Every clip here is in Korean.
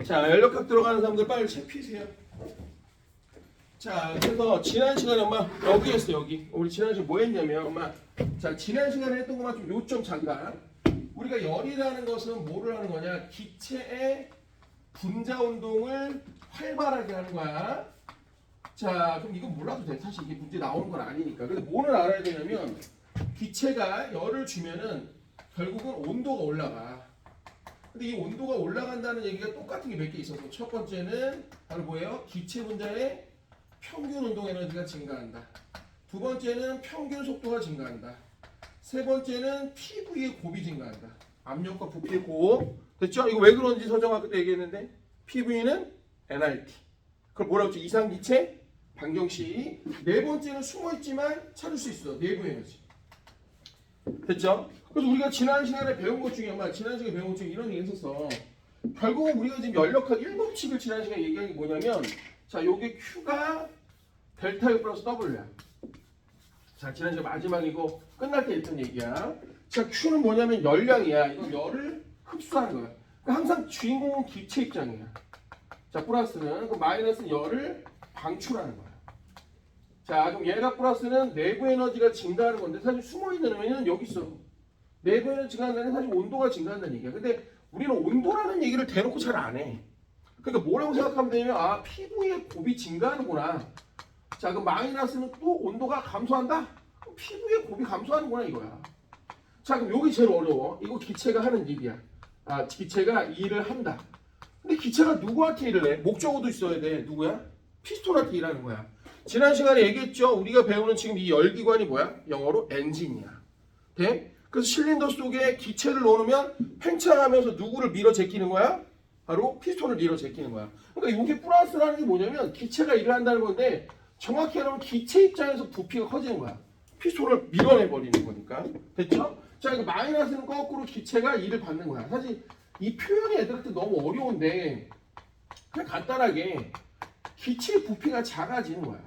자, 연력학 들어가는 사람들 빨리 책 피세요. 자, 그래서 지난 시간에 엄마 여기였어 여기. 우리 지난 시간에 뭐 했냐면 엄마 자 지난 시간에 했던 것만 좀 요점 잠깐. 우리가 열이라는 것은 뭐를 하는 거냐? 기체의 분자 운동을 활발하게 하는 거야. 자, 그럼 이건 몰라도 돼. 사실 이게 문제 나오는 건 아니니까. 근데 뭐를 알아야 되냐면 기체가 열을 주면은 결국은 온도가 올라가. 근데 이 온도가 올라간다는 얘기가 똑같은 게 몇 개 있어서 첫 번째는 바로 뭐예요? 기체 분자의 평균 운동 에너지가 증가한다. 두 번째는 평균 속도가 증가한다. 세 번째는 PV의 곱이 증가한다. 압력과 부피의 곱. 됐죠? 이거 왜 그런지 서정학 그때 얘기했는데 PV는 nRT. 그걸 뭐라고 했죠? 이상기체 방정식. 네 번째는 숨어있지만 찾을 수 있어. 내부 에너지. 됐죠? 그래서 우리가 지난 시간에 배운 것 중에 아마 지난 시간에 배운 것 중에 이런 얘기 했었어. 결국은 우리가 지금 연력학 1법칙을 지난 시간에 얘기한 게 뭐냐면 자, 요게 Q가 델타 U 플러스 W야. 자, 지난 시간 마지막이고 끝날 때 했던 얘기야. 자, Q는 뭐냐면 열량이야. 이건 열을 흡수하는 거야. 그러니까 항상 주인공은 기체 입장이야. 자, 플러스는 그 마이너스는 열을 방출하는 거야. 자, 그럼 얘가 플러스는 내부 에너지가 증가하는 건데 사실 숨어있는 의미는 여기 있어. 내부 에너지가 증가한다는 사실 온도가 증가한다는 얘기야. 근데 우리는 온도라는 얘기를 대놓고 잘 안 해. 그러니까 뭐라고 생각하면 되냐면 아, 피부의 곱이 증가하는구나. 자, 그럼 마이너스는 또 온도가 감소한다? 그럼 피부의 곱이 감소하는구나 이거야. 자, 그럼 여기 제일 어려워. 이거 기체가 하는 일이야. 아, 기체가 일을 한다. 근데 기체가 누구한테 일을 해? 목적어도 있어야 돼. 누구야? 피스톤한테 일하는 거야. 지난 시간에 얘기했죠. 우리가 배우는 지금 이 열기관이 뭐야? 영어로 엔진이야. 돼? 그래서 실린더 속에 기체를 넣으면 팽창하면서 누구를 밀어 제끼는 거야? 바로 피스톤을 밀어 제끼는 거야. 그러니까 이게 플러스라는 게 뭐냐면 기체가 일을 한다는 건데 정확히 하면 기체 입장에서 부피가 커지는 거야. 피스톤을 밀어내 버리는 거니까. 됐죠? 자, 이거 마이너스는 거꾸로 기체가 일을 받는 거야. 사실 이 표현이 애들한테 너무 어려운데 그냥 간단하게 기체의 부피가 작아지는 거야.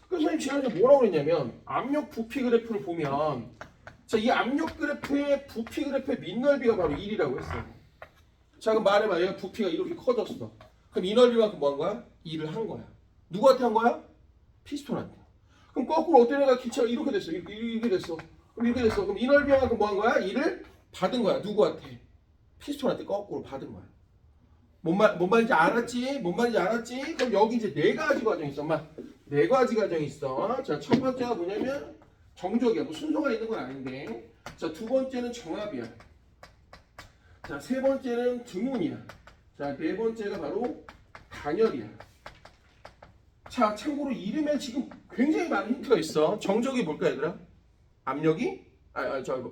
그래서 선생님 지난주에 뭐라고 그랬냐면 압력 부피 그래프를 보면 자, 이 압력 그래프의 부피 그래프의 밑넓이가 바로 1이라고 했어. 자, 그럼 말해봐. 얘가 부피가 이렇게 커졌어. 그럼 이 넓이만큼 뭐 한 거야? 일을 한 거야. 누구한테 한 거야? 피스톤한테. 그럼 거꾸로 어떤 애가 기체가 이렇게 됐어. 이렇게 됐어. 그럼 이렇게 됐어. 그럼 이 넓이만큼 뭐 한 거야? 일을 받은 거야. 누구한테? 피스톤한테 거꾸로 받은 거야. 뭔 말인지 알았지? 뭔 말인지 알았지? 그럼 여기 이제 네 가지 과정이 있어. 엄마. 네 가지 과정이 있어. 자, 첫 번째가 뭐냐면 정적이야. 뭐 순서가 있는 건 아닌데. 자, 두 번째는 정합이야. 자, 세 번째는 드문이야. 자, 네 번째가 바로 단열이야. 자, 참고로 이름에 지금 굉장히 많은 힌트가 있어. 정적이 뭘까, 얘들아? 압력이?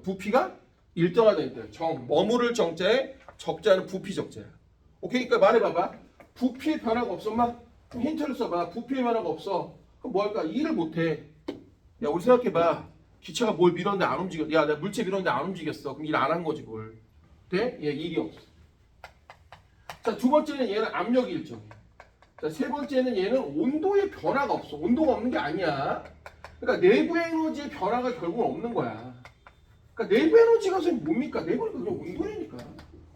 부피가 일정하다는 뜻이야. 머무를 정자에 적자는 부피 적자야. 오케이? 그러니까 말해봐봐. 부피의 변화가 없어, 엄마? 그럼 힌트를 써봐. 부피의 변화가 없어. 그럼 뭐 할까? 일을 못해. 야, 우리 생각해봐. 기체가 뭘 밀었는데 안 움직여. 야, 내가 물체 밀었는데 안 움직였어. 그럼 일 안 한 거지, 뭘. 돼? 얘 일이 없어. 자, 두 번째는 얘는 압력이 일정해. 자, 세 번째는 얘는 온도의 변화가 없어. 온도가 없는 게 아니야. 그러니까 내부 에너지의 변화가 결국은 없는 거야. 그러니까 내부 에너지가 선생님 뭡니까? 내부 에너지가 그냥 온도니까.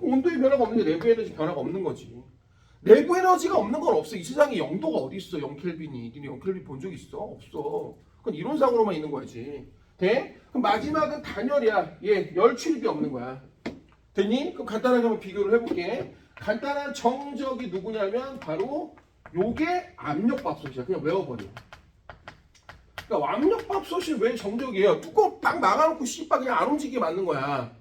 온도의 변화가 없는 게 내부 에너지 변화가 없는 거지. 내부 에너지가 없는 건 없어. 이 세상에 0도가 어디 있어? 0켈빈이. 니네 0켈빈 본 적 있어? 없어. 그건 이론상으로만 있는 거지. 돼? 그럼 마지막은 단열이야. 얘 열 출입이 없는 거야. 됐니? 그럼 간단하게 한번 비교를 해볼게. 간단한 정적이 누구냐면 바로 요게 압력밥솥이야. 그냥 외워버려. 그러니까 압력밥솥이 왜 정적이에요? 뚜껑 딱 막아놓고 씨발 그냥 안 움직이게 만든 거야.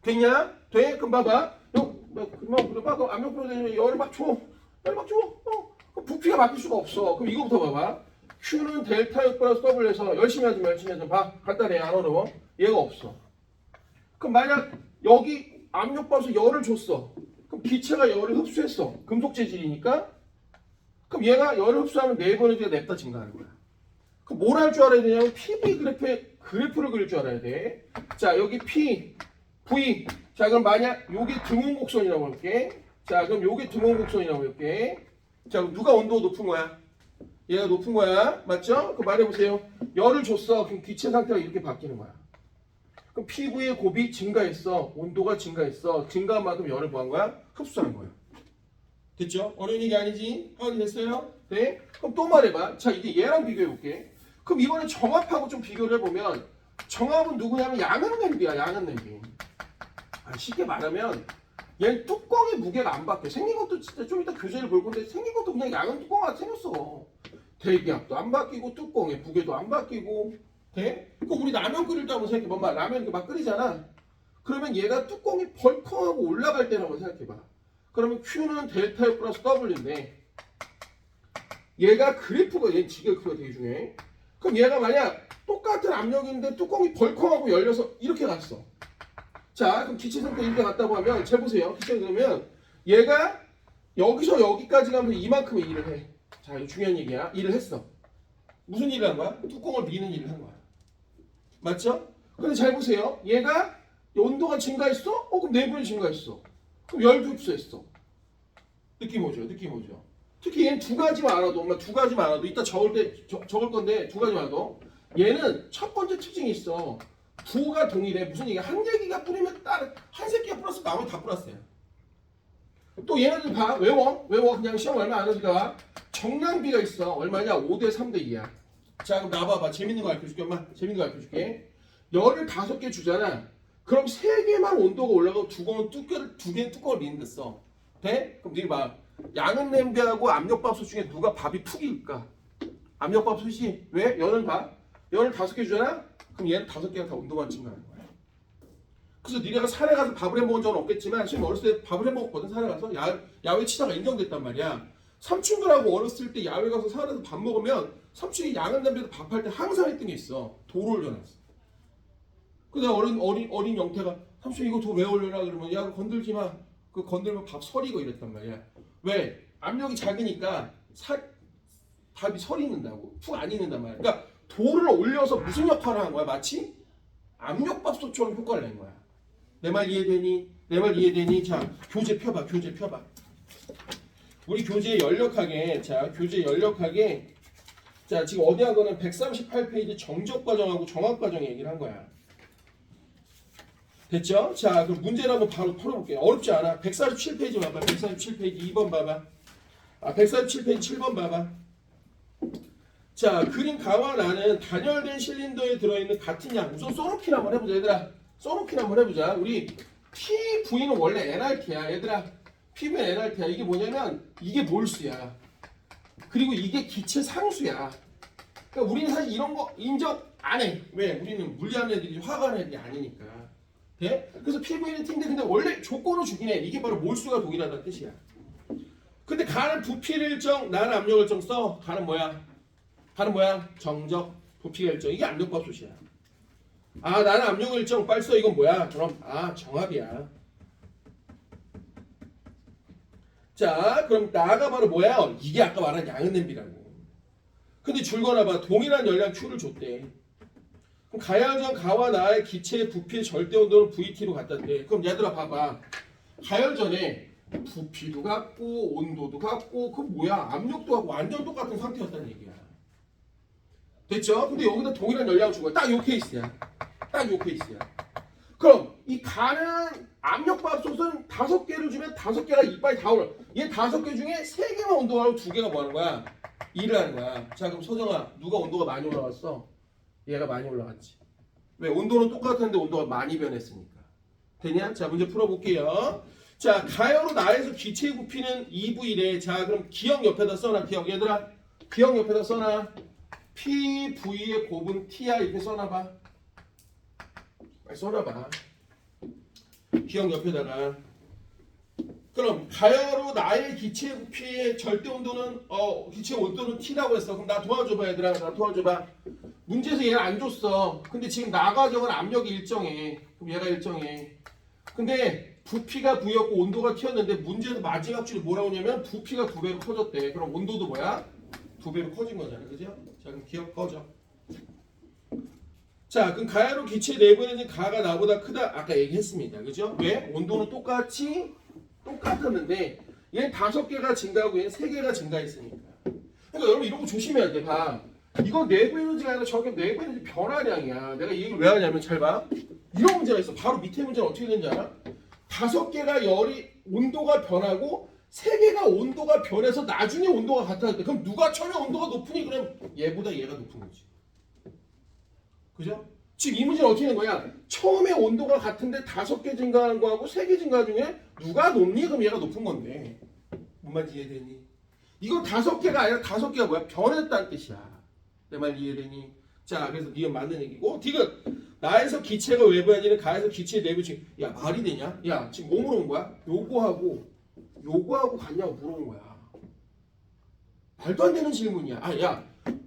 됐냐? 돼? 그럼 봐봐. 그럼 그럼 압력밥솥에 열을 막 줘. 열을 막 줘. 그럼 부피가 바뀔 수가 없어. 그럼 이거부터 봐봐. Q는 델타 U 플러스 W에서 열심히 하지 봐. 간단해. 안 어려워. 얘가 없어. 그럼 만약 여기 압력밥솥 열을 줬어. 그럼 기체가 열을 흡수했어. 금속 재질이니까. 그럼 얘가 열을 흡수하면 내부 에너지가 냅다 증가하는 거야. 그럼 뭘 할 줄 알아야 되냐면 PV 그래프를 그릴 줄 알아야 돼. 자, 여기 P, V. 자, 그럼 만약 요게 등원 곡선이라고 할게. 자, 그럼 요게 등원 곡선이라고 할게. 자, 그럼 누가 온도가 높은 거야? 얘가 높은 거야. 맞죠? 그럼 말해보세요. 열을 줬어. 그럼 기체 상태가 이렇게 바뀌는 거야. 그럼 PV의 곱이 증가했어. 온도가 증가했어. 증가한 만큼 열을 뭐 한 거야? 흡수한 거야. 됐죠? 어려운 얘기 아니지? 확인이 됐어요? 네? 그럼 또 말해봐. 자, 이제 얘랑 비교해볼게. 그럼 이번에 정압하고 좀 비교를 해보면 정압은 누구냐면 양은 냄비야. 양은 냄비. 쉽게 말하면 얘는 뚜껑의 무게가 안 바뀌어. 생긴 것도 진짜 좀 이따 교재를 볼 건데 생긴 것도 그냥 양은 뚜껑 같이 생겼어. 대기압도 안 바뀌고 뚜껑의 무게도 안 바뀌고. 돼? 그 우리 라면 끓일 때 한번 생각해봐. 막 라면 이렇게 막 끓이잖아. 그러면 얘가 뚜껑이 벌컹하고 올라갈 때를 한번 생각해봐. 그러면 Q는 델타 U 플러스 W인데 얘가 그래프가 얘는 지그래프가 되게 중요해. 그럼 얘가 만약 똑같은 압력인데 뚜껑이 벌컹하고 열려서 이렇게 갔어. 자, 그럼 기체성도 이렇게 갔다고 하면 잘 보세요. 기체성 그러면 얘가 여기서 여기까지 가면 이만큼의 일을 해. 자, 이거 중요한 얘기야. 일을 했어. 무슨 일을 한 거야? 뚜껑을 미는 일을 한 거야. 맞죠? 근데 잘 보세요. 얘가 온도가 증가했어? 그럼 내부는 증가했어. 그럼 열도 흡수했어. 느낌 오죠? 느낌 오죠? 특히 얘는 두 가지만 알아도, 엄마 두 가지만 알아도, 이따 적을 건데 두 가지만 알아도 얘는 첫 번째 특징이 있어. 부호가 동일해. 무슨 얘기야? 한 개기가 뿌리면 한 새끼가 플러스 나머지 다 플러스야. 또 얘네들 봐. 외워. 그냥 시험 얼마 안 하니까. 정량비가 있어. 얼마냐? 5대 3대 2야. 자, 그럼 나봐봐. 재밌는 거 알려줄게, 엄마. 재밌는 거 알려줄게. 열을 5개 주잖아. 그럼 3개만 온도가 올라가고 두 개는 뚜껑을 미는 데 써. 돼? 그럼 니가 봐. 양은 냄비하고 압력밥솥 중에 누가 밥이 푹 익을까? 압력밥솥이. 왜? 열을 봐. 열을 5개 주잖아? 그럼 얘는 5개가 다 온도만 증가하는 거야. 그래서 니네가 산에 가서 밥을 해먹은 적은 없겠지만 지금 어렸을 때 밥을 해먹었거든. 산에 가서 야외 치사가 인정됐단 말이야. 삼촌들하고 어렸을 때 야외 가서 산에서 밥 먹으면 삼촌이 양은 냄비에서 밥할 때 항상 했던 게 있어. 돌을 올려놨어. 근데 어린 영태가 삼촌 이거 더 왜 올려라 그러면 야 건들지 마. 그 건들면 밥 서리고 이랬단 말이야. 왜? 압력이 작으니까 밥이 서리는다고. 푹 안 익는단 말이야. 그러니까 돌을 올려서 무슨 역할을 한 거야? 마치 압력밥솥처럼 효과를 낸 거야. 내 말 이해되니? 내 말 이해되니? 자, 교재 펴봐. 우리 교재 연력하게. 자, 지금 어디 한 거는 138페이지 정적 과정하고 정확 과정 얘기를 한 거야. 됐죠? 자, 그럼 문제를 한번 바로 풀어볼게요. 어렵지 않아. 147페이지 봐봐. 147페이지 2번 봐봐. 147페이지 7번 봐봐. 자, 그림 가와 나는 단열된 실린더에 들어있는 같은 양. 우선 써놓긴 한번 해보자, 얘들아. 써놓긴 한번 해보자. 우리 PV는 원래 NRT야, 얘들아. PV는 NRT야. 이게 뭐냐면 이게 몰수야. 그리고 이게 기체 상수야. 그러니까 우리는 사실 이런 거 인정 안 해. 왜? 우리는 물리하는 애들이 화가는 애들이 아니니까. 돼? 그래서 PV는 T인데 근데 원래 조건을 주긴 해. 이게 바로 몰수가 동일하다는 뜻이야. 근데 가는 부피를 일정, 나는 압력을 일정 써. 가는 뭐야? 정적, 부피가 일정. 이게 압력밥솥이야. 나는 압력을 일정 빨리 써. 이건 뭐야? 그럼 정압이야. 자, 그럼 나가 바로 뭐야? 이게 아까 말한 양은 냄비라고. 근데 줄거나 봐. 동일한 열량 Q를 줬대. 그럼 가열전 가와 나의 기체의 부피의 절대 온도는 VT로 갖다대. 그럼 얘들아 봐봐. 가열전에 부피도 같고 온도도 같고 그 뭐야? 압력도 같고 완전 똑같은 상태였다는 얘기야. 됐죠? 근데 여기다 동일한 열량을 준 거야. 딱 요 케이스야. 그럼 이 가는 압력밥솥은 5개를 주면 5개가 이빨이 다 올라. 얘 5개 중에 3개만 온도가 하고 2개가 뭐 하는 거야? 일을 하는 거야. 자, 그럼 서정아, 누가 온도가 많이 올라갔어? 얘가 많이 올라갔지. 왜? 온도는 똑같은데 온도가 많이 변했으니까. 되냐? 자, 문제 풀어볼게요. 자, 가열로 나에서 기체의 부피는 2V래. 자, 그럼 기억 옆에다 써놔. 얘들아, 기억 옆에다 써놔. PV의 곱은 T야. 이렇게 써놔봐. 빨리 써놔봐. 기억 옆에다가. 그럼 가열로 나의 기체 부피의 절대 온도는 기체 온도는 T라고 했어. 그럼 나 도와줘봐, 얘들아. 나 도와줘봐. 문제에서 얘를 안 줬어. 근데 지금 나 가정은 압력이 일정해. 그럼 얘가 일정해. 근데 부피가 V였고 온도가 T였는데 문제에서 마지막 줄이 뭐라고 하냐면 부피가 2배로 커졌대. 그럼 온도도 뭐야? 2배로 커진 거잖아. 그죠? 자, 그럼 기억 꺼져. 자, 그럼 가열로 기체 내부에는 가가 나보다 크다. 아까 얘기했습니다. 그죠? 왜? 온도는 똑같았는데 얘는 5개가 증가하고 얘는 3개가 증가했으니까. 그러니까 여러분 이런 거 조심해야 돼. 봐. 이거 내부 에너지가 아니라 저게 내부 에너지 변화량이야. 내가 이 얘기를 왜 하냐면 잘 봐. 이런 문제가 있어. 바로 밑에 문제는 어떻게 되는지 알아? 5개가 열이 온도가 변하고 세 개가 온도가 변해서 나중에 온도가 같아졌대. 그럼 누가 처음에 온도가 높으니 그럼 얘보다 얘가 높은 거지. 그죠? 지금 이 문제는 어떻게 되는 거야? 처음에 온도가 같은데 5개 증가한 거하고 3개 증가 중에 누가 높니? 그럼 얘가 높은 건데. 뭔 말인지 이해되니? 이건 5개가 아니라 5개가 뭐야? 변했다는 뜻이야. 내 말 이해되니? 자, 그래서 니은 맞는 얘기고. 디귿. 나에서 기체가 외부야지는 가에서 기체의 내부 지금. 야, 말이 되냐? 야, 지금 뭐 물어본 거야? 요거하고 같냐고 물어본 거야. 말도 안 되는 질문이야. 아, 야,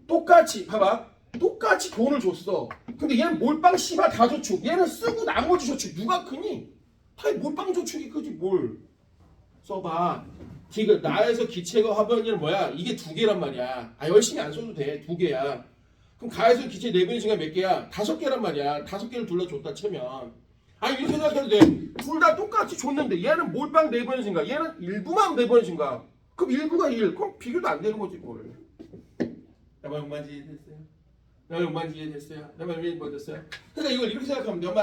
똑같이 봐봐. 똑같이 돈을 줬어. 근데 얘는 몰빵 씨발 다 저축. 얘는 쓰고 나머지 저축. 누가 크니? 다 몰빵 저축이 크지 뭘. 써봐. 디귿. 나에서 기체가 화변이는 뭐야? 이게 2개란 말이야. 아, 열심히 안 써도 돼. 2개야. 그럼 가에서 기체 내분의 증가 몇 개야? 5개란 말이야. 5개를 둘러줬다 치면. 아니 이렇게 생각해도 돼. 둘 다 똑같이 줬는데 얘는 몰빵 내분의 증가. 얘는 일부만 내분의 증가. 그럼 1구가 1. 그럼 비교도 안 되는 거지 뭘. 내 말 뭔지 이해됐어요? 내 말 뭔지 이해됐어요? 내 말 뭐 됐어요? 그러니까 이걸 이렇게 생각하면 돼. 엄마.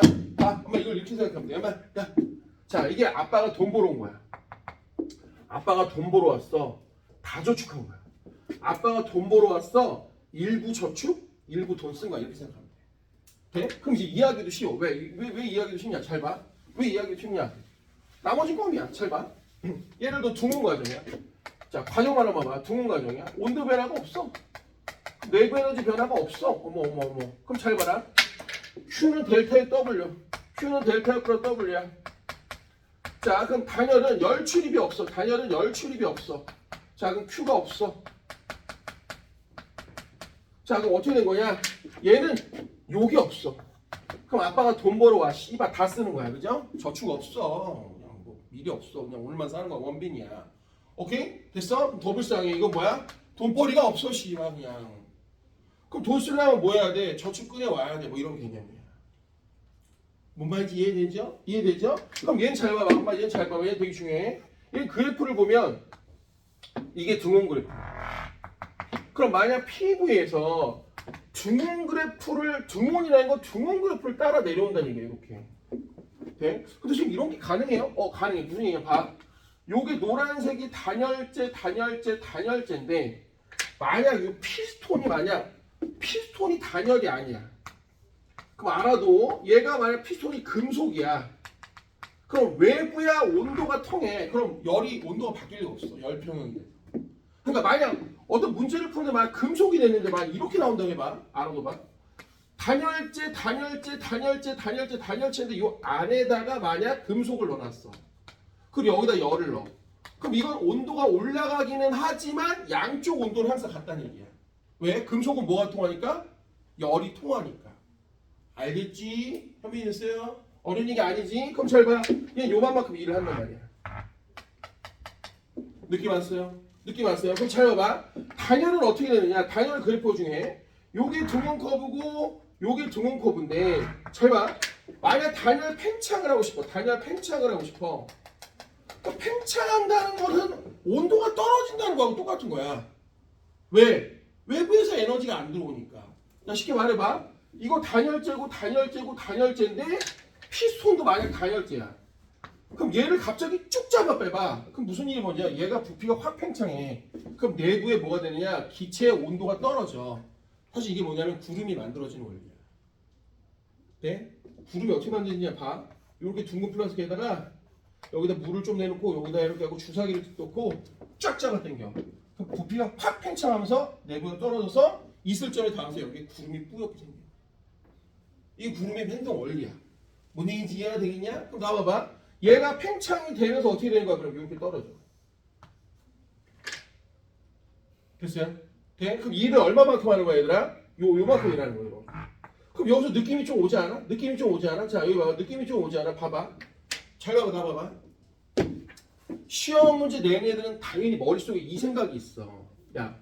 엄마 이걸 이렇게 생각하면 돼. 엄마. 야. 자, 이게 아빠가 돈 벌어 온 거야. 아빠가 돈 벌어 왔어. 다 저축한 거야. 아빠가 돈 벌어 왔어. 일부 저축, 일부 돈 쓴 거야. 이렇게 생각하면 돼. 돼? 그럼 이제 이해하기도 쉬워. 왜 이해하기도 쉽냐? 잘 봐. 왜 이해하기도 쉽냐? 나머지 껌이야. 잘 봐. 예를 들어 둥근 과정이야. 자, 과정 하나만 봐. 둥근 과정이야. 온도 변화가 없어. 내부 에너지 변화가 없어. 어머. 그럼 잘 봐라. Q는 델타의 W. Q는 델타의 플러스 W야. 자, 그럼 단열은 열 출입이 없어. 단열은 열 출입이 없어. 자, 그럼 Q가 없어. 자, 그럼 어떻게 된 거냐? 얘는 욕이 없어. 그럼 아빠가 돈 벌어와. 씨발 다 쓰는 거야. 그죠? 저축 없어. 그냥 뭐 미리 없어. 그냥 오늘만 사는 거야. 원빈이야. 오케이? 됐어? 더 불쌍해. 이거 뭐야? 돈벌이가 없어. 씨발 그냥. 그럼 돈 쓰려면 뭐 해야 돼? 저축 꺼내와야 돼. 뭐 이런 개념이야. 뭔 말인지 이해되죠? 이해되죠? 그럼 얘는 잘 봐봐. 엄마 얘는 잘 봐봐. 얘 되게 중요해. 얘 그래프를 보면 이게 등원 그래프. 그럼 만약 PV에서 등원 그래프를 등원이라는 건 등원 그래프를 따라 내려온다는 얘기예요. 이렇게. 돼? 근데 지금 이런 게 가능해요? 가능해. 무슨 얘기냐? 봐. 요게 노란색이 단열재인데 만약 이 피스톤이 단열이 아니야. 그럼 알아도 얘가 만약 피스톤이 금속이야. 그럼 외부야 온도가 통해. 그럼 열이 온도가 바뀔 리가 없어. 열 평형인데. 그러니까 만약 어떤 문제를 푸는데 만약 금속이 됐는데 만약 이렇게 나온다고 해봐. 알아둬봐. 단열재인데 이 안에다가 만약 금속을 넣어놨어. 그리고 여기다 열을 넣어. 그럼 이건 온도가 올라가기는 하지만 양쪽 온도는 항상 같다는 얘기야. 왜? 금속은 뭐가 통하니까? 열이 통하니까. 알겠지? 현빈이 됐어요? 어려운 얘기 아니지? 그럼 잘 봐. 그냥 요만큼 일을 한단 말이야. 느낌 왔어요? 느낌 왔어요? 그럼 잘 봐봐. 단열은 어떻게 되느냐? 단열 그래프 중에 요게 등원 커브고 요게 등원 커브인데 잘 봐. 만약 단열 팽창을 하고 싶어. 그러니까 팽창한다는 것은 온도가 떨어진다는 거하고 똑같은 거야. 왜? 외부에서 에너지가 안 들어오니까. 자, 쉽게 말해봐. 이거 단열재인데 피스톤도 만약 단열재야. 그럼 얘를 갑자기 쭉 잡아 빼봐. 그럼 무슨 일이 뭐냐? 얘가 부피가 확 팽창해. 그럼 내부에 뭐가 되느냐? 기체의 온도가 떨어져. 사실 이게 뭐냐면 구름이 만들어지는 원리야. 네? 구름이 어떻게 만드느냐 봐. 이렇게 둥근 플라스틱에다가 여기다 물을 좀 내놓고 여기다 이렇게 하고 주사기를 넣고 쫙 잡아 당겨. 그럼 부피가 확 팽창하면서 내부가 떨어져서 이슬 점에 닿아서 여기 구름이 뿌옇게 생겨. 이게 구름의 행동 원리야. 뭔 얘기인지 이해가 되겠냐? 그럼 나와봐. 얘가 팽창이 되면서 어떻게 되는 거야? 그럼 이렇게 떨어져. 됐어요? 돼? 그럼 이를 얼마만큼 하는 거야, 얘들아? 요만큼이라는 거예요. 그럼 여기서 느낌이 좀 오지 않아? 자, 여기 봐봐. 느낌이 좀 오지 않아? 봐봐. 잘 봐봐, 나 봐봐. 시험 문제 내는 애들은 당연히 머릿속에 이 생각이 있어. 야,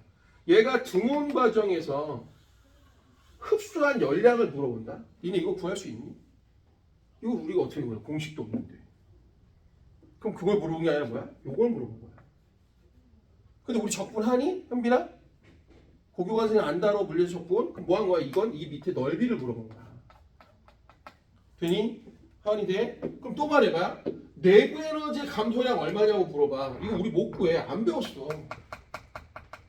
얘가 등원 과정에서 흡수한 열량을 물어본다? 니네 이거 구할 수 있니? 이거 우리가 어떻게 구해? 공식도 없는데. 그럼 그걸 물어본 게 아니라 뭐야? 요걸 물어본 거야. 근데 우리 적분하니? 현빈아? 고교과정에 안 다뤄 물리적 적분? 그럼 뭐 한 거야? 이건 이 밑에 넓이를 물어본 거야. 되니? 하은이 돼? 그럼 또 말해봐. 내부 에너지 감소량 얼마냐고 물어봐. 이거 우리 못 구해. 안 배웠어.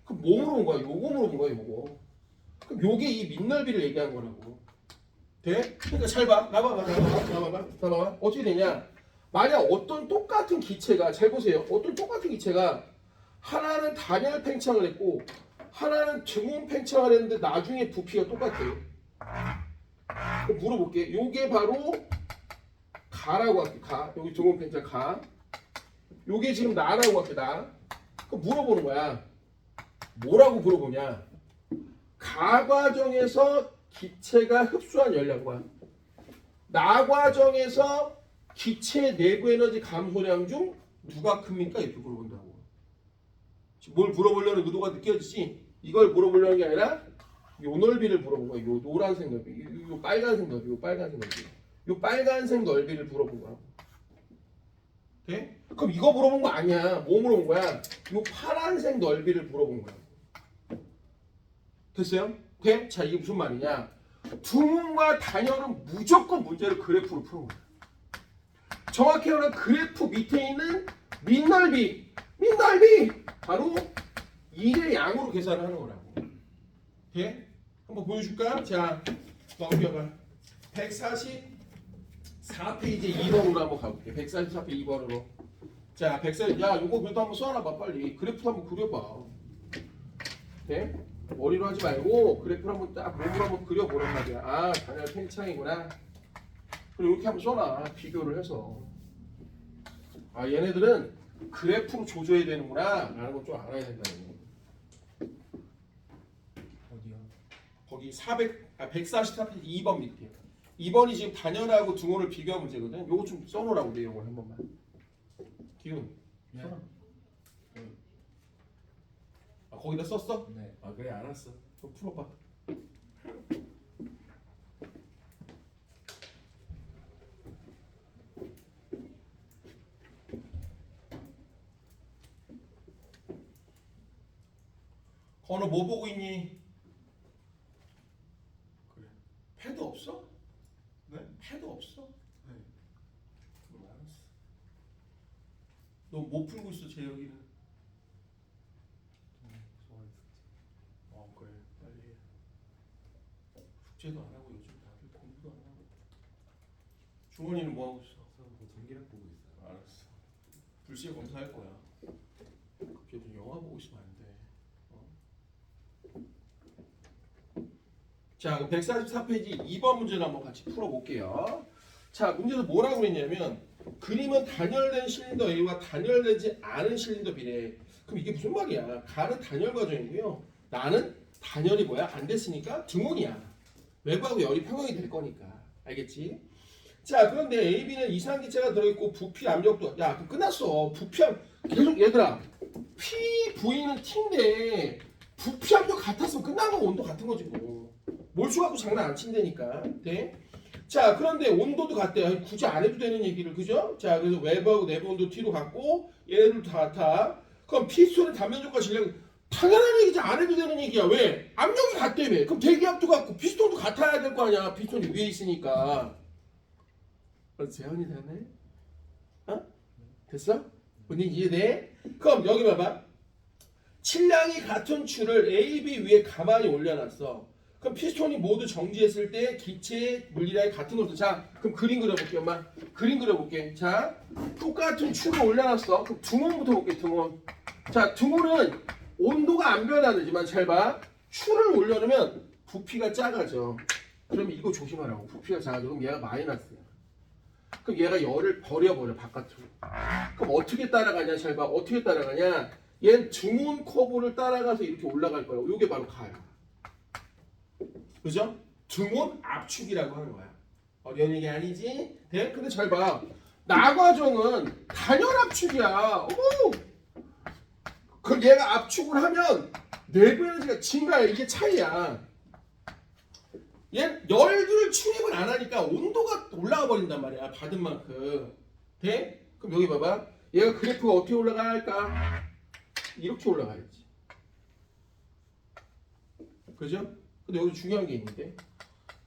그럼 뭐 물어본 거야? 요거 물어본 거야, 요거. 그럼 요게 이 밑넓이를 얘기한 거라고. 돼? 그러니까 잘 봐. 나봐봐. 어떻게 되냐? 만약 어떤 똑같은 기체가, 잘 보세요. 어떤 똑같은 기체가 하나는 단열 팽창을 했고 하나는 증온 팽창을 했는데 나중에 부피가 똑같아. 그럼 물어볼게. 요게 바로 가라고 할게. 가. 여기 증온 팽창 가. 요게 지금 나라고 할게. 나. 그럼 물어보는 거야. 뭐라고 물어보냐? 가 과정에서 기체가 흡수한 열량과 나 과정에서 기체 내부 에너지 감소량 중 누가 큽니까? 이렇게 물어본다고. 지금 뭘 물어보려는 의도가 느껴지지? 이걸 물어보려는 게 아니라 요 넓이를 물어본 거야. 요 노란색 넓이, 요 빨간색 넓이, 요 빨간색 넓이, 요 빨간색 넓이를 물어본 거야. 돼? 그럼 이거 물어본 거 아니야. 뭐 물어본 거야? 요 파란색 넓이를 물어본 거야. 됐어요? 오케이? 자, 이게 무슨 말이냐? 두문과 단열은 무조건 문제를 그래프로 푸는 거야. 정확히 말하면 그래프 밑에 있는 밑넓이 바로 1의 양으로 계산을 하는 거라고. 오케이? 한번 보여줄까? 자, 넘겨봐. 144페이지 2번으로 한번 가볼게. 144페이지 2번으로. 자, 140, 야, 요거 그래도 한번 써놔봐, 빨리. 그래프 한번 그려봐. 오케이? 머리로 하지 말고 그래프를 한번 딱 몸으로 한번 그려보란 말이야. 아, 단열 팽창이구나. 그리고 이렇게 한번 써놔. 비교를 해서. 아, 얘네들은 그래프로 조져야 되는구나 라는 걸 좀 알아야 된다는 거. 어디야? 거기 144페이지 2번 밑에. 2번이 지금 단열하고 등호를 비교한 문제거든. 요거 좀 써놓으라고 내용을 한 번만. 기훈. 네. 아, 거기다 썼어? 네. 아, 그래, 알았어. 좀 풀어봐. 건우 뭐 보고 있니? 그래. 패드 없어? 네? 패드 없어? 네. 그럼 알았어. 너 뭐 풀고 있어, 재혁이는? 그래. 빨리 해. 숙제도 안 하고 요즘 다들 공부도 안 하고. 중원이는 뭐 하고 있어? 저는 뭐 전기력 보고 있어요. 알았어. 불시에 검사할 거야. 그래도 영화 보고 있으면 안 돼. 자, 144페이지 2번 문제를 한번 같이 풀어볼게요. 자, 문제도 뭐라고 했냐면 그림은 단열된 실린더 A와 단열되지 않은 실린더 B래. 그럼 이게 무슨 말이야? 가는 단열 과정이고요. 나는 단열이 뭐야? 안 됐으니까 등온이야. 외부하고 열이 평형이 될 거니까. 알겠지? 자, 그런데 A, B는 이산기체가 들어있고 부피 압력도 야, 그럼 끝났어. 부피압 계속 얘들아. P, V는 T인데 부피 압력 같았으면 끝난 거 온도 같은 거지 뭐. 몰수 갖고 장난 안 친다니까. 네? 자, 그런데 온도도 같대. 아니, 굳이 안 해도 되는 얘기를, 그죠? 자, 그래서 외부하고 내부 온도 T로 갖고 얘네들도 다 같아. 그럼 피스톤의 단면적과 질량 당연한 얘기지. 안 해도 되는 얘기야. 왜? 압력이 같다며. 그럼 대기압도 같고 피스톤도 같아야 될 거 아니야. 피스톤이 위에 있으니까. 재현이 되네? 어? 됐어? 본인 이해돼? 그럼 여기 봐봐. 질량이 같은 줄을 A, B 위에 가만히 올려놨어. 그럼 피스톤이 모두 정지했을 때 기체의 물리량이 같은 것도. 자, 그럼 그림 그려볼게, 엄마. 그림 그려볼게. 자, 똑같은 축을 올려놨어. 그럼 등원부터 볼게, 등원. 자, 등원은 온도가 안 변하지만 잘 봐. 축을 올려놓으면 부피가 작아져. 그럼 이거 조심하라고. 부피가 작아져. 그럼 얘가 마이너스야. 그럼 얘가 열을 버려버려, 바깥으로. 그럼 어떻게 따라가냐, 잘 봐. 어떻게 따라가냐. 얘는 등원 커브를 따라가서 이렇게 올라갈 거야. 이게 바로 가야. 그죠? 등온 압축이라고 하는 거야. 어려운 얘기 아니지? 네? 근데 잘 봐. 나과정은 단열 압축이야. 어머! 그럼 얘가 압축을 하면 내부 에너지가 증가해. 이게 차이야. 얘 열을 출입을 안 하니까 온도가 올라가 버린단 말이야. 받은 만큼. 돼? 그럼 여기 봐봐. 얘가 그래프가 어떻게 올라가야 할까? 이렇게 올라가야지. 그죠? 근데 여기 중요한 게 있는데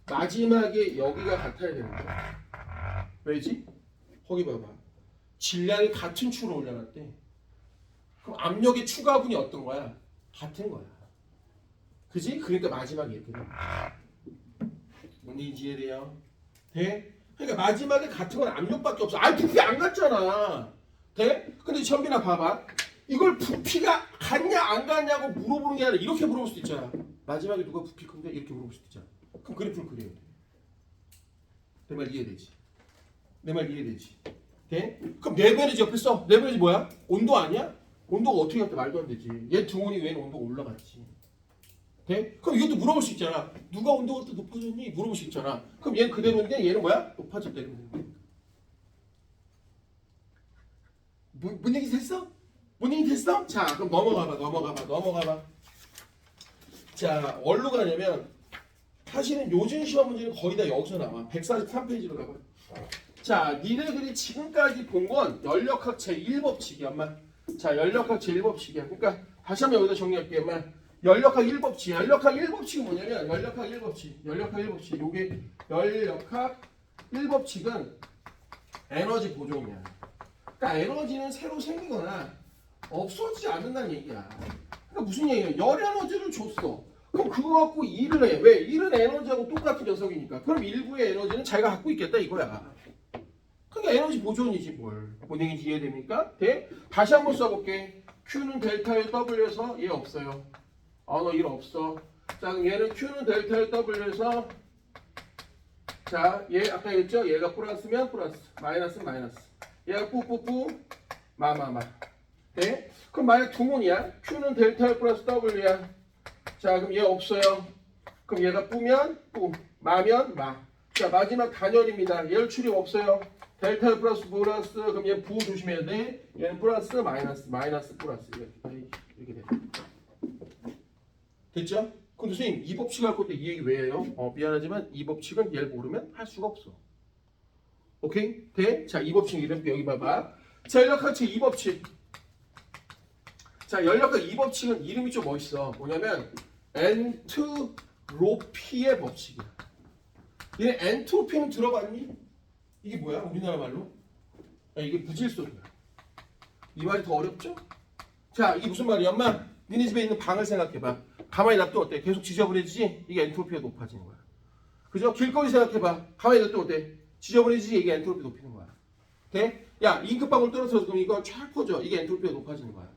마지막에 여기가 같아야 되는 거야. 왜지? 거기 봐봐. 질량이 같은 추로 올려놨대. 그럼 압력의 추가분이 어떤 거야? 같은 거야. 그지? 그러니까 마지막에 이렇게 돼. 뭔 얘기인지 이해돼요? 돼? 그러니까 마지막에 같은 건 압력밖에 없어. 아, 부피 안 같잖아. 돼? 근데 천빈아 봐봐. 이걸 부피가 같냐 안 같냐고 물어보는 게 아니라 이렇게 물어볼 수도 있잖아. 마지막에 누가 부피 큰데? 이렇게 물어볼 수도 있잖아. 그럼 그래프를 그려야 돼. 내 말 이해되지? 내 말 이해되지? 돼? 그럼 레버리지 옆에 써. 레버리지 뭐야? 온도 아니야? 온도가 어떻게 갔다 말도 안 되지. 얘 등온이 왜는 온도가 올라갔지. 돼? 그럼 이것도 물어볼 수 있잖아. 누가 온도가 더 높아졌니? 물어볼 수 있잖아. 그럼 얘는 그대로인데 얘는 뭐야? 높아졌다 이러면 되는 거야. 뭔 얘기 됐어? 뭔 얘기 됐어? 자, 그럼 넘어가봐. 자, 어디로 가냐면 사실은 요즘 시험 문제는 거의 다 여기서 나와. 143페이지로 가봐. 자, 니네들이 지금까지 본 건 연력학 제1법칙이야, 엄마. 자, 연력학 제1법칙이야. 그러니까 다시 한번 여기다 정리할게, 엄마. 연력학 1법칙. 연력학 1법칙은 뭐냐면 연력학 1법칙. 요게 연력학 1법칙은 에너지 보존이야. 그러니까 에너지는 새로 생기거나 없어지지 않는다는 얘기야. 그러니까 무슨 얘기야? 열 에너지를 줬어. 그럼 그거 갖고 일을 해. 왜? 일은 에너지하고 똑같은 녀석이니까. 그럼 일부의 에너지는 자기가 갖고 있겠다 이거야. 그러니까 에너지 보존이지 뭘. 뭔 얘기인지 이해됩니까? 돼? 다시 한번 써볼게. Q는 델타에 W에서 얘 없어요. 너 일 없어. 자, 그럼 얘는 Q는 델타에 W에서 자, 얘 아까 했죠? 얘가 플러스면 플러스, 마이너스는 마이너스. 얘가 뿌뿌뿌, 마마마. 돼? 그럼 만약 두문이야. Q는 델타 플러스 W야. 자, 그럼 얘 없어요. 그럼 얘가 뿌면 뿌, 마면 마. 자, 마지막 단열입니다. 열 출입 없어요. 델타 플러스 플러스. 그럼 얘 부 조심해야 돼. 얘는 플러스 마이너스 플러스 이렇게 돼. 됐죠? 근데 선생님 이 법칙 할 건데 이 얘기 왜 해요? 미안하지만 이 법칙은 얘를 모르면 할 수가 없어. 오케이? 돼? 자, 이 법칙 이름 여기 봐봐. 자, 연력학 제2법칙. 자, 연력학 2법칙은 이름이 좀 멋있어. 뭐냐면 엔트로피의 법칙이야. 얘 엔트로피는 들어봤니? 이게 뭐야? 우리나라 말로? 이게 무질소리야. 이 말이 더 어렵죠? 자, 이게 무슨 말이야? 엄마, 니네 집에 있는 방을 생각해봐. 가만히 놔둬 어때? 계속 지저분해지지? 이게 엔트로피가 높아지는 거야. 그죠? 길거리 생각해봐. 가만히 놔둬 어때? 지저분해지지? 이게 엔트로피 높이는 거야. 돼? 야, 임금방울 떨어져서 그럼 이거 쫙 퍼져. 이게 엔트로피가 높아지는 거야.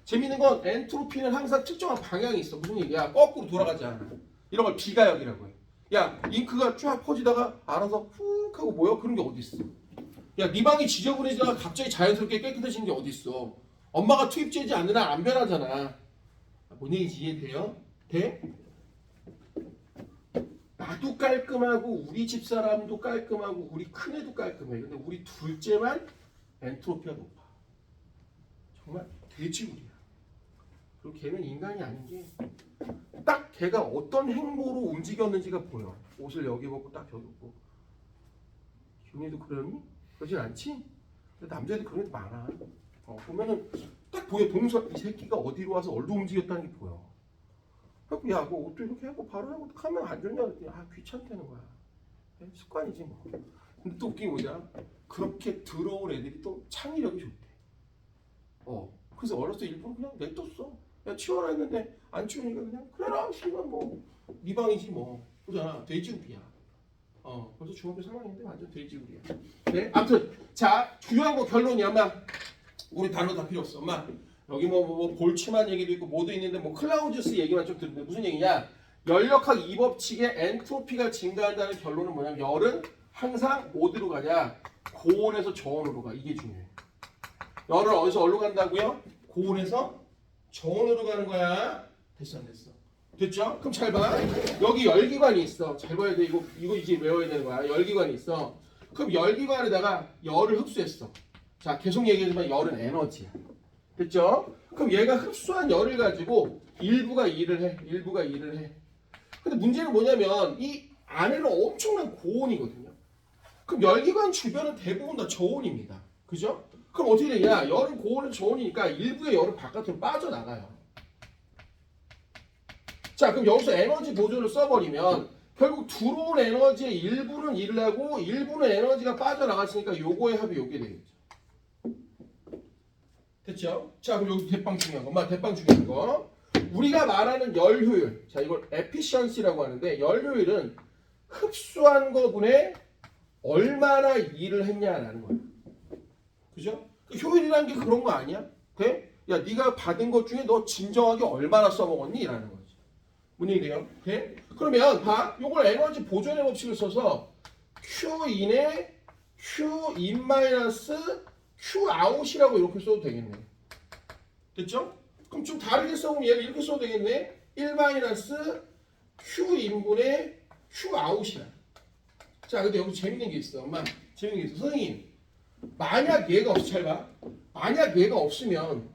재밌는 건 엔트로피는 항상 특정한 방향이 있어. 무슨 얘기야? 거꾸로 돌아가지 않아. 이런 걸 비가역이라고 해. 야, 잉크가 쫙 퍼지다가 알아서 훅 하고 모여? 그런 게 어디 있어? 야, 네 방이 지저분해지다가 갑자기 자연스럽게 깨끗해지는 게 어디 있어? 엄마가 투입되지 않는 한 안 변하잖아. 뭔 얘기인지 이해돼요? 돼? 나도 깔끔하고 우리 집사람도 깔끔하고 우리 큰애도 깔끔해. 근데 우리 둘째만 엔트로피가 높아. 정말 돼지우리야. 그리고 걔는 인간이 아닌 게 딱 걔가 어떤 행보로 움직였는지가 보여. 옷을 여기 벗고 딱 저기 벗고. 윤희도 그러니? 그러진 않지? 근데 남자애들 그런 애들 많아. 보면은 딱 보여. 동서 이 새끼가 어디로 와서 얼로 움직였다는 게 보여. 그래갖고 야, 그 옷도 이렇게 하고 바로 하고 하면 안 좋냐 그랬더니 귀찮다는 거야. 습관이지 뭐. 근데 또 웃긴 게 뭐냐? 그렇게 들어온 애들이 또 창의력이 좋대. 그래서 어렸을 때 일부러 그냥 냅뒀어. 야, 치워라 했는데 안 치우니까 그냥 그래라 씨발 네 방이지 뭐. 그잖아. 돼지우리야. 벌써 중학교 3학년인데 완전 돼지우리야. 네? 아무튼 자, 중요한 거 결론이야. 엄마 우리 단어 다 필요 없어. 엄마 여기 뭐 볼츠만 얘기도 있고 뭐도 있는데 뭐 클라우지우스 얘기만 좀 들으면 무슨 얘기냐? 연력학 2법칙의 엔트로피가 증가한다는 결론은 뭐냐면 열은 항상 어디로 가냐? 고온에서 저온으로 가. 이게 중요해. 열은 어디서 어디로 간다고요? 고온에서 저온으로 가는 거야. 됐어 안 됐어? 됐죠? 그럼 잘 봐. 여기 열기관이 있어. 잘 봐야 돼. 이거 이제 외워야 되는 거야. 열기관이 있어. 그럼 열기관에다가 열을 흡수했어. 자, 계속 얘기하지만 열은 에너지야. 됐죠? 그럼 얘가 흡수한 열을 가지고 일부가 일을 해. 근데 문제는 뭐냐면 이 안에는 엄청난 고온이거든요. 그럼 열기관 주변은 대부분 다 저온입니다. 그죠? 그럼 어떻게 되냐? 열은 고온은 저온이니까 일부의 열은 바깥으로 빠져나가요. 자, 그럼 여기서 에너지 보존을 써버리면 결국 들어온 에너지의 일부는 일을 하고 일부는 에너지가 빠져나갔으니까 요거의 합이 요게 되겠죠. 됐죠? 자, 그럼 여기 대빵 중요한 거. 엄마 대빵 중요한 거. 우리가 말하는 열 효율. 자, 이걸 efficiency라고 하는데 열 효율은 흡수한 거분에 얼마나 일을 했냐라는 거야. 그죠? 그 효율이라는 게 그런 거 아니야? 돼? 야, 네가 받은 것 중에 너 진정하게 얼마나 써먹었니? 라는 거지. 뭔 얘기예요? 돼? 그러면 봐. 요걸 에너지 보존의 법칙을 써서 Q인에 Q인 마이너스 Q아웃이라고 이렇게 써도 되겠네. 됐죠? 그럼 좀 다르게 써보면 얘를 이렇게 써도 되겠네. 1 마이너스 Q인분의 Q아웃이야. 자, 근데 여기 재밌는 게 있어. 엄마, 재밌는 게 있어. 선생님, 만약 얘가 없어, 잘 봐. 만약 얘가 없으면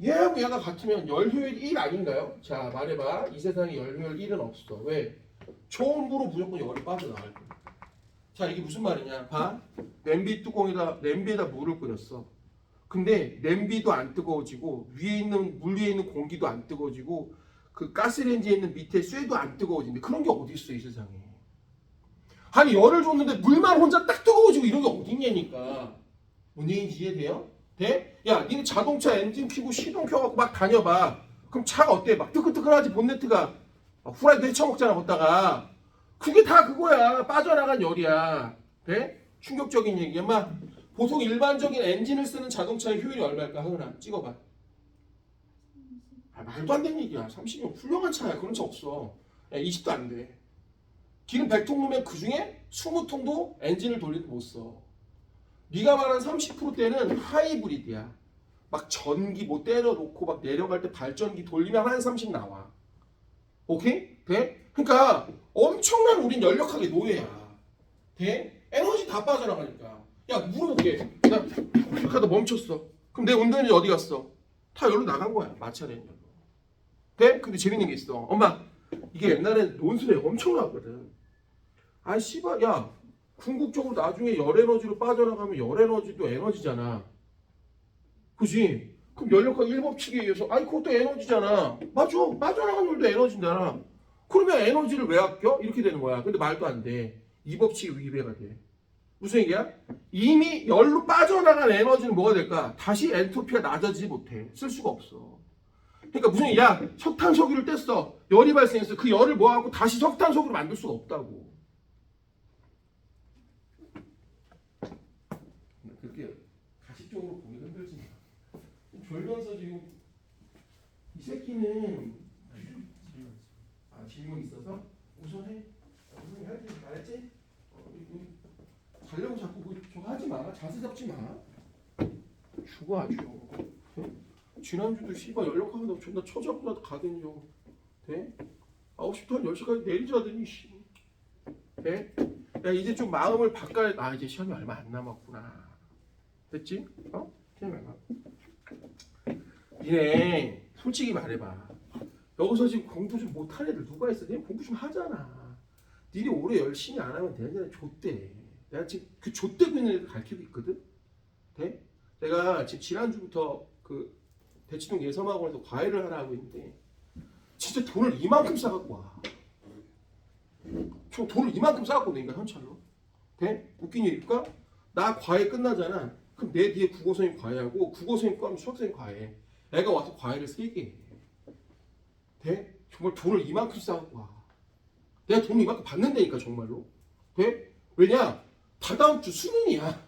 얘하고 얘가 같으면 열 효율 1 아닌가요? 자, 말해봐. 이 세상에 열 효율 1은 없어. 왜? 전부로 무조건 열이 빠져나갈 거야. 자, 이게 무슨 말이냐? 봐. 냄비 뚜껑에다 냄비에다 물을 끓였어. 근데 냄비도 안 뜨거워지고 물 위에 있는 공기도 안 뜨거워지고 그 가스레인지에 있는 밑에 쇠도 안 뜨거워지는데 그런 게 어디 있어 이 세상에? 아니 열을 줬는데 물만 혼자 딱 뜨거워지고 이런 게 어딨냐니까. 뭔 얘기인지 이해돼요? 돼? 야, 니네 자동차 엔진 켜고 시동 켜갖고 막 다녀봐. 그럼 차가 어때? 막 뜨끈뜨끈하지 본네트가. 후라이드 헤쳐먹잖아 걷다가. 그게 다 그거야. 빠져나간 열이야. 돼? 충격적인 얘기야. 마 보통 일반적인 엔진을 쓰는 자동차의 효율이 얼마일까? 하은아 찍어봐. 말도 안 되는 얘기야. 30년 훌륭한 차야. 그런 차 없어. 야, 20도 안 돼. 기름 100통 넣으면 그 중에 20통도 엔진을 돌리고 못 써. 네가 말한 30%대는 하이브리드야. 막 전기 뭐 때려놓고 막 내려갈 때 발전기 돌리면 한 30 나와. 오케이? 돼? 그러니까 엄청난 우린 연력하게 노예야. 돼? 에너지 다 빠져나가니까. 야, 물어볼게. 나 하다 멈췄어. 그럼 내 운전이 어디 갔어? 다 열로 나간 거야. 마찰된 열로. 돼? 근데 재밌는 게 있어. 엄마, 이게 옛날에 논술에 엄청 나왔거든. 아, 씨발, 야, 궁극적으로 나중에 열 에너지로 빠져나가면 열 에너지도 에너지잖아. 그지? 그럼 연력학 1법칙에 의해서, 아니, 그것도 에너지잖아. 맞아. 빠져나간 열도 에너지잖아. 그러면 에너지를 왜 아껴? 이렇게 되는 거야. 근데 말도 안 돼. 이 법칙이 위배가 돼. 무슨 얘기야? 이미 열로 빠져나간 에너지는 뭐가 될까? 다시 엔트로피가 낮아지지 못해. 쓸 수가 없어. 그러니까 무슨 얘기야? 석탄석유를 뗐어. 열이 발생했어. 그 열을 모아갖고 다시 석탄석유로 만들 수가 없다고. 그렇게 가식적으로 보기 힘들지. 졸면서 지금 이 새끼는 질문 있어서 우선 해. 우선 해야지. 알았지? 가려고 자꾸 저거 하지 마. 자세 잡지 마. 죽어 아주. 지난주도 씨발 연락하면 존나 쳐잡고 가더니요. 돼? 9시부터 한 10시까지 내리자더니 씨. 돼? 야, 이제 좀 마음을 바꿔야. 아, 이제 시험이 얼마 안 남았구나. 됐지? 어? 시험이 얼마. 니네 솔직히 말해봐. 여기서 지금 공부 좀 못한 애들 누가 있어? 니네 공부 좀 하잖아. 니네 올해 열심히 안 하면 내년에 좆대. 내가 지금 그 좆대고 있는 애들 가르치고 있거든? 돼? 내가 지금 지난주부터 그 대치동 예섬학원에서 과외를 하나 하고 있는데 진짜 돈을 이만큼 싸갖고 와. 저 돈을 이만큼 싸갖고 내니까 현찰로. 돼? 웃긴 일일까? 나 과외 끝나잖아. 그럼 내 뒤에 국어선생님 과외하고 국어선생님 거 하면 수학선생님 과외. 애가 와서 과외를 3개 해. 돼? 정말 돈을 이만큼 싸갖고 와. 내가 돈을 이만큼 받는다니까 정말로. 돼? 왜냐? 다다음 주 수능이야.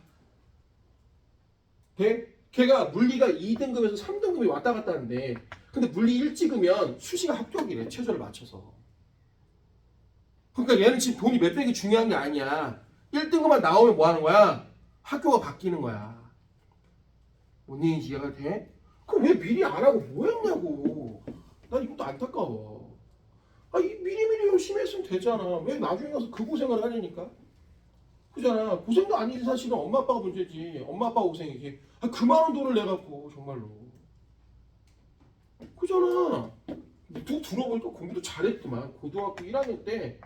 돼? 걔가 물리가 2등급에서 3등급이 왔다 갔다 하는데 근데 물리 1 찍으면 수시가 합격이래. 최저를 맞춰서. 그러니까 얘는 지금 돈이 몇백이 중요한 게 아니야. 1등급만 나오면 뭐 하는 거야? 학교가 바뀌는 거야. 뭔 얘기인지 이해가 돼? 그럼 왜 미리 안 하고 뭐 했냐고. 난 이것도 안타까워. 아, 미리미리 열심히 했으면 되잖아. 왜 나중에 가서 그 고생을 하려니까? 그잖아. 고생도 아니지. 사실은 엄마 아빠가 문제지. 엄마 아빠가 고생이지. 아, 그 많은 돈을 내갖고 정말로. 그잖아. 누구 들어보니까 공부도 잘했더만. 고등학교 1학년 때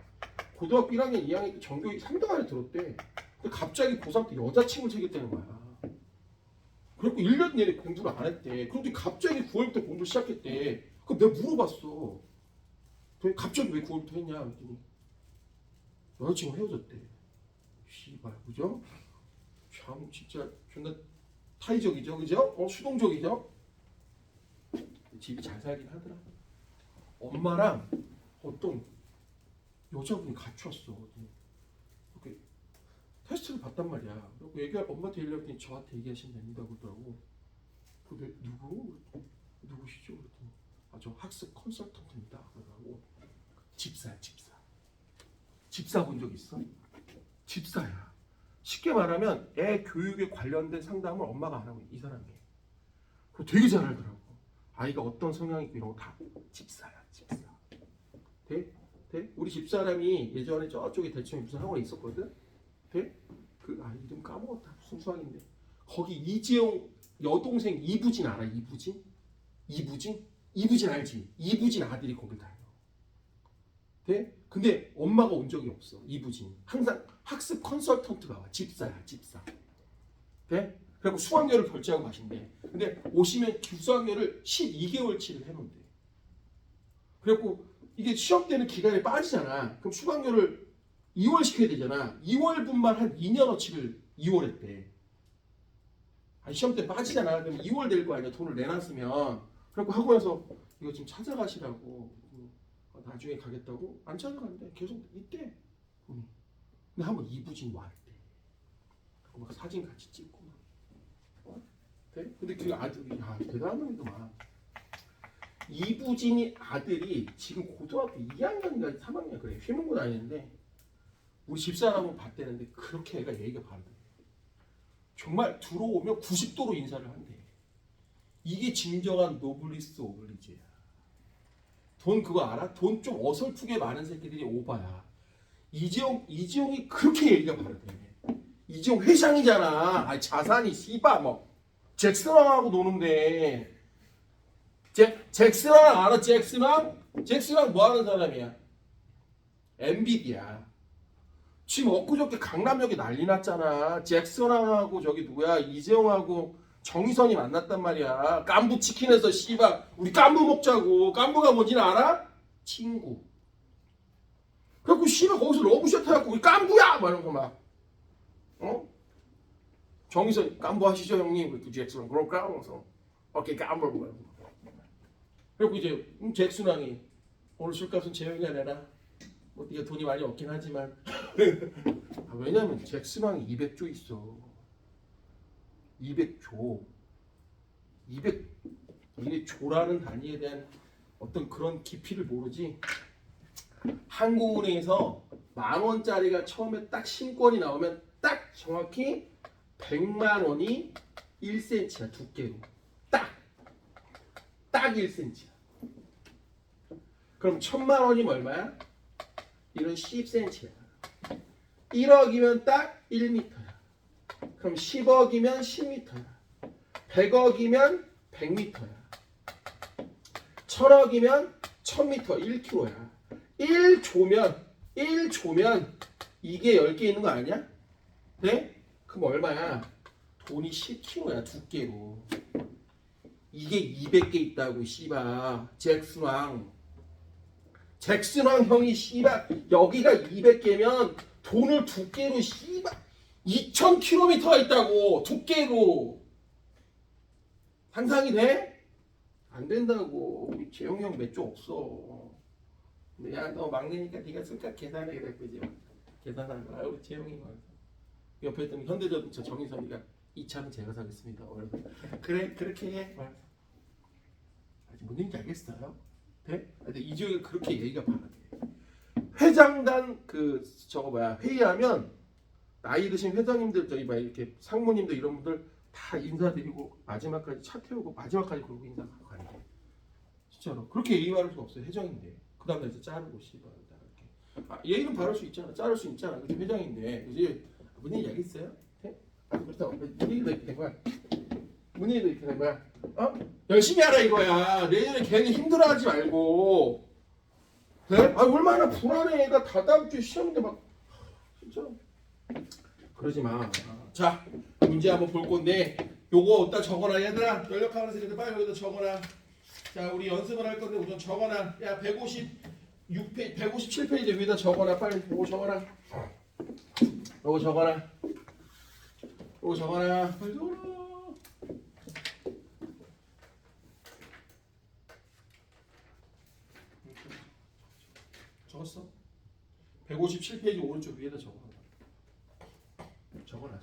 고등학교 1학년 2학년 때 전교육 3등 안에 들었대. 근데 갑자기 고3 때 여자친구를 사귀었다는 거야. 그래갖고 1년 내내 공부를 안 했대. 그런데 갑자기 9월부터 공부를 시작했대. 그럼 내가 물어봤어. 갑자기 왜 9월부터 했냐 그랬더니 여자친구 헤어졌대. 씨발, 그죠? 참 진짜 존나 타의적이죠, 그죠? 수동적이죠. 집이 잘 살긴 하더라. 엄마랑 어떤 여자분이 같이 왔어. 이렇게 테스트를 봤단 말이야. 그리고 엄마한테 얘기했더니 저한테 얘기하시면 됩니다 그러더라고. 근데 누구시죠? 그랬더니 저 학습 컨설턴트입니다 그러더라고. 집사야, 집사 본 적 있어? 집사야. 쉽게 말하면 애 교육에 관련된 상담을 엄마가 안 하고 이 사람이. 그거 되게 잘 알더라고. 아이가 어떤 성향이 있고 이런 거 다 집사야, 집사. 돼? 우리 집사람이 예전에 저쪽에 대충 무슨 학원에 있었거든? 돼? 그 이름 까먹었다. 무슨 수학인데. 거기 이지영 여동생 이부진 알아? 이부진 알지? 이부진 아들이 거길 다녀. 돼? 근데 엄마가 온 적이 없어. 이부진. 항상 학습 컨설턴트가 와. 집사야, 집사. 돼? 그리고 수학여를 결제하고 가신대. 근데 오시면 수학여를 12개월치를 해놓는데. 그래갖고 이게 시험 때는 기간이 빠지잖아. 그럼 수강료를 2월 시켜야 되잖아. 2월분만 한 2년어치를 2월 했대. 시험 때 빠지잖아. 그럼 2월 될 거 아니야. 돈을 내놨으면. 그래갖고 학원에서 이거 좀 찾아가시라고. 나중에 가겠다고 안 찾아가는데 계속 있대. 근데 한번 이부진 왔대. 막 사진 같이 찍고. 돼? 근데 그 아들이 대단한 놈이더만. 이부진이 아들이 지금 고등학교 2학년인가 3학년 그래. 휘문고 다니는데 우리 집사람은 봤대는데 그렇게 애가 예의가 바르대. 정말 들어오면 90도로 인사를 한대. 이게 진정한 노블리스 오블리지야. 돈 그거 알아? 돈 좀 어설프게 많은 새끼들이 오바야. 이지용이 그렇게 예의가 바르대. 이지용 회장이잖아. 자산이 씨바 뭐 잭슨왕하고 노는데. 잭슨왕 알아? 잭슨왕 뭐 하는 사람이야? 엔비디아. 지금 엊그저께 강남역에 난리 났잖아. 잭슨왕하고 저기 누구야? 이재용하고 정의선이 만났단 말이야. 깐부 치킨에서 씨발 우리 깐부 먹자고. 깐부가 뭔지는 알아? 친구. 그래갖고 씨발 거기서 러브샷 해갖고 우리 깐부야! 막 이러면서 막 정의선 깐부 하시죠 형님? 그랬더니 잭슨왕 그럴까? 하면서 오케이 깐부 뭐 그리고 이제 잭슨왕이 오늘 술값은 재영이가 내라. 뭐 네가 돈이 많이 없긴 하지만 왜냐면 잭슨왕이 200조 있어. 200조. 이게 조라는 단위에 대한 어떤 그런 깊이를 모르지. 한국은행에서 10,000원짜리가 처음에 딱 신권이 나오면 딱 정확히 100만 원이 1cm야 두께로. 딱 1cm야. 그럼 1,000만 원이면 얼마야? 이런 10cm야. 1억이면 딱 1m야. 그럼 10억이면 10m야. 100억이면 100m야. 1,000억이면 1,000m, 1km야. 1조면 이게 10개 있는 거 아니야? 네? 그럼 얼마야? 돈이 10kg야 두께로. 이게 200개 있다고 씨발. 잭슨왕 형이 씨발 여기가 200개면 돈을 두께로 씨발 2,000km가 있다고. 두께로. 상상이 돼? 안 된다고. 우리 재용이 형 몇 조 없어. 근데 야 너 막내니까 네가 쓸까 계산해 그랬지. 계산한 거야. 우리 재용이 형. 옆에 있던 현대자동차 정의선이가 이 차는 제가 사겠습니다. 그래 그렇게 해. 아직 뭔 얘기인지 알겠어요? 네? 근데 이주영이 그렇게 얘기가 바라대. 회장단 회의하면 나이 드신 회장님들 저기 막 이렇게 상무님들 이런 분들 다 인사드리고 마지막까지 차 태우고 마지막까지 그러고 인사하고 가는 게 진짜로 그렇게 예의 바를 수 없어요. 회장인데 그 다음에 이제 자르고 씨발 이렇게 예의는 바를 수 있잖아. 자를 수 있잖아. 그치 회장인데 그지? 뭔 얘기 알겠어요? 네? 그렇다고 뭔 얘기도 이렇게 된 거야. 뭔 얘기도 이렇게 된 거야. 열심히 하라 이거야. 내년에 괜히 힘들어하지 말고. 네? 얼마나 불안해. 애가 다다음 주에 시험인데 막 진짜 그러지 마. 자 문제 한번 볼 건데 요거 어디다 적어놔 얘들아. 연력하는 애들 빨리 여기다 적어놔. 자 우리 연습을 할 건데 우선 적어놔. 야 156페이지 157페이지 여기다 적어놔. 빨리 요거 적어놔. 요거 적어놔. 요거 적어놔. 빨리 적어놔. 적었어? 157페이지 오른쪽 위에다 적어. 적어라.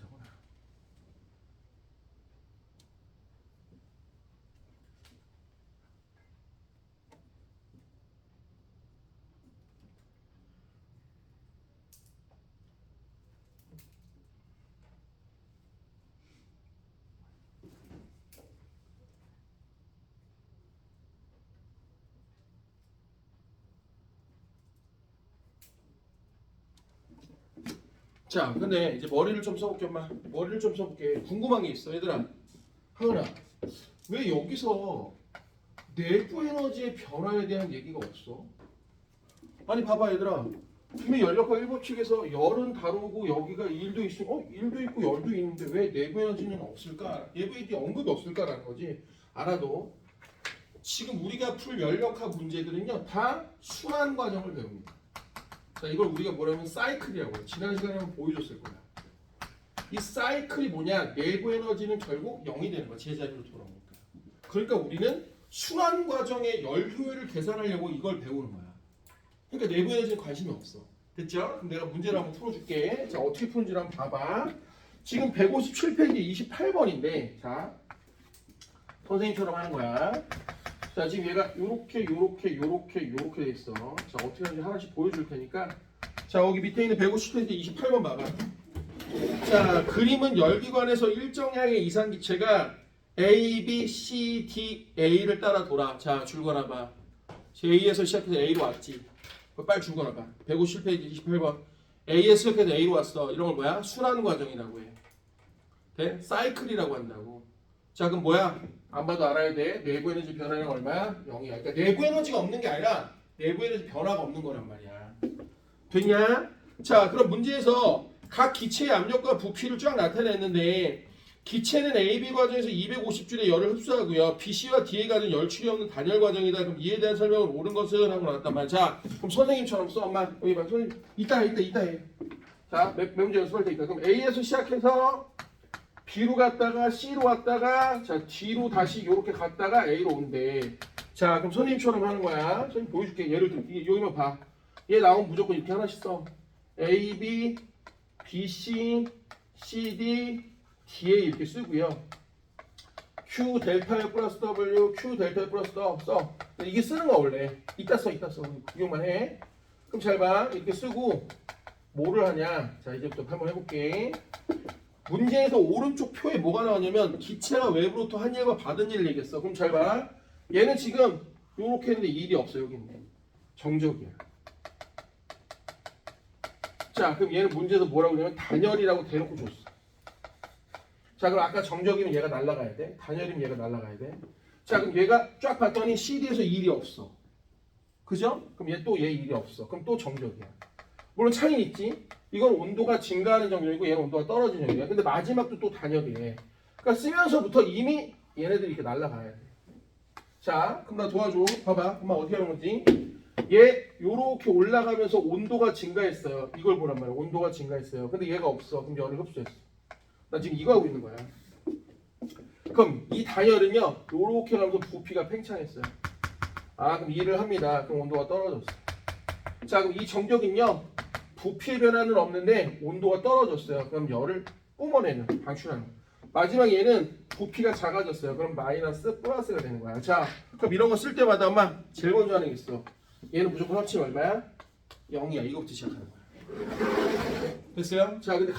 자, 근데 이제 머리를 좀 써볼게, 엄마. 머리를 좀 써볼게. 궁금한 게 있어, 얘들아. 하은아, 왜 여기서 내부 에너지의 변화에 대한 얘기가 없어? 아니, 봐봐, 얘들아. 분명히 연력학 1법칙에서 열은 다루고 여기가 일도 있으면 일도 있고 열도 있는데 왜 내부 에너지는 없을까? 내부에 대한 언급이 없을까라는 거지. 알아도 지금 우리가 풀 연력학 문제들은요 다 순환 과정을 배웁니다. 자, 이걸 우리가 뭐라면 사이클이라고 해요. 지난 시간에 한번 보여줬을 거야. 이 사이클이 뭐냐? 내부 에너지는 결국 0이 되는 거야. 제자리로 돌아오니까. 그러니까 우리는 순환 과정의 열 효율을 계산하려고 이걸 배우는 거야. 그러니까 내부 에너지는 관심이 없어. 됐죠? 그럼 내가 문제를 한번 풀어줄게. 자, 어떻게 푸는지를 한번 봐봐. 지금 157페이지 28번인데 자, 선생님처럼 하는 거야. 자, 지금 얘가 요렇게 돼 있어. 자, 어떻게 하는지 하나씩 보여줄 테니까. 자, 여기 밑에 있는 150페이지 28번 봐봐. 자, 그림은 열기관에서 일정량의 이산기체가 A, B, C, D, A를 따라 돌아. 자, 줄 거나봐. A에서 시작해서 A로 왔지. 빨리 줄 거나봐. 150페이지 28번. A에서 시작해서 A로 왔어. 이런 걸 뭐야? 순환 과정이라고 해. 돼? 사이클이라고 한다고. 자, 그럼 뭐야? 안 봐도 알아야 돼. 내부 에너지 변화는 얼마야? 0이야. 그러니까 내부 에너지가 없는 게 아니라 내부 에너지 변화가 없는 거란 말이야. 됐냐? 자, 그럼 문제에서 각 기체의 압력과 부피를 쫙 나타냈는데 기체는 AB 과정에서 250줄의 열을 흡수하고요. BC와 D에 가는 열출이 없는 단열 과정이다. 그럼 이에 대한 설명을 옳은 것은 하고 나왔단 말이야. 자, 그럼 선생님처럼 써. 엄마 여기 봐. 선생님 이따 해. 자, 몇 문제 연습할 테니까. 그럼 A에서 시작해서 B로 갔다가 C로 갔다가 자 D로 다시 이렇게 갔다가 A로 온대. 자, 그럼 선생님처럼 하는 거야. 선생님 보여줄게. 예를 들어 여기만 봐. 얘 나오면 무조건 이렇게 하나씩 써. A, B, B, C, C, D, D에 이렇게 쓰고요. Q 델타 플러스 W, Q 델타 플러스 W 써. 이게 쓰는 거 원래. 이따 써. 구경만 해. 그럼 잘 봐. 이렇게 쓰고 뭐를 하냐. 자, 이제부터 한번 해볼게. 문제에서 오른쪽 표에 뭐가 나왔냐면 기체가 외부로부터 한 일과 받은 일을 얘기했어. 그럼 잘 봐. 얘는 지금 요렇게 했는데 일이 없어. 여기 있네. 정적이야. 자, 그럼 얘는 문제에서 뭐라고 그러냐면 단열이라고 대놓고 줬어. 자, 그럼 아까 정적이면 얘가 날아가야 돼. 단열이면 얘가 날아가야 돼. 자, 그럼 얘가 쫙 봤더니 CD에서 일이 없어. 그죠? 그럼 얘 일이 없어. 그럼 또 정적이야. 물론 차이는 있지. 이건 온도가 증가하는 정적이고 얘는 온도가 떨어지는 정적이야. 근데 마지막도 또 단열이래. 그러니까 쓰면서부터 이미 얘네들이 이렇게 날아가야 돼. 자, 그럼 나 도와줘. 봐봐. 그럼 어떻게 하는 거지? 얘 요렇게 올라가면서 온도가 증가했어요. 이걸 보란 말이야. 온도가 증가했어요. 근데 얘가 없어. 그럼 열을 흡수했어. 나 지금 이거 하고 있는 거야. 그럼 이 단열은요. 요렇게 가면서 부피가 팽창했어요. 아, 그럼 일을 합니다. 그럼 온도가 떨어졌어. 자, 그럼 이 정적은요. 부피의 변화는 없는데 온도가 떨어졌어요. 그럼 열을 뿜어내는, 방출하는. 마지막 얘는 부피가 작아졌어요. 그럼 마이너스 플러스가 되는 거야. 자, 그럼 이런 거 쓸 때마다 엄마 제일 먼저 하는 게 있어. 얘는 무조건 합치면 얼마야? 0이야. 이거부터 시작하는 거야. 됐어요? 자, 근데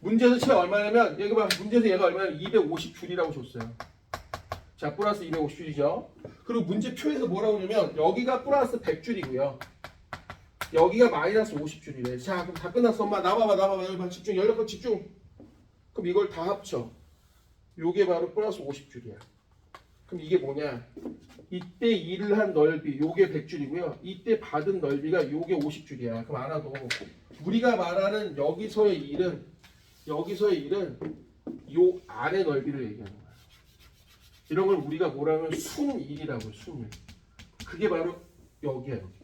문제에서 채 얼마냐면 여기 봐. 문제에서 얘가 얼마냐면 250줄이라고 줬어요. 자, 플러스 250줄이죠. 그리고 문제표에서 뭐라고 하냐면 여기가 플러스 100줄이고요. 여기가 마이너스 50줄이래. 자, 그럼 다 끝났어. 엄마 나봐봐. 여기 봐. 집중. 연락과 집중. 그럼 이걸 다 합쳐. 요게 바로 플러스 50줄이야. 그럼 이게 뭐냐? 이때 일을 한 넓이 요게 100줄이고요. 이때 받은 넓이가 요게 50줄이야. 그럼 알아도 우리가 말하는 여기서의 일은 요 안의 넓이를 얘기하는 거야. 이런 걸 우리가 뭐라 하면 순일이라고 해. 순일. 그게 바로 여기야. 여기.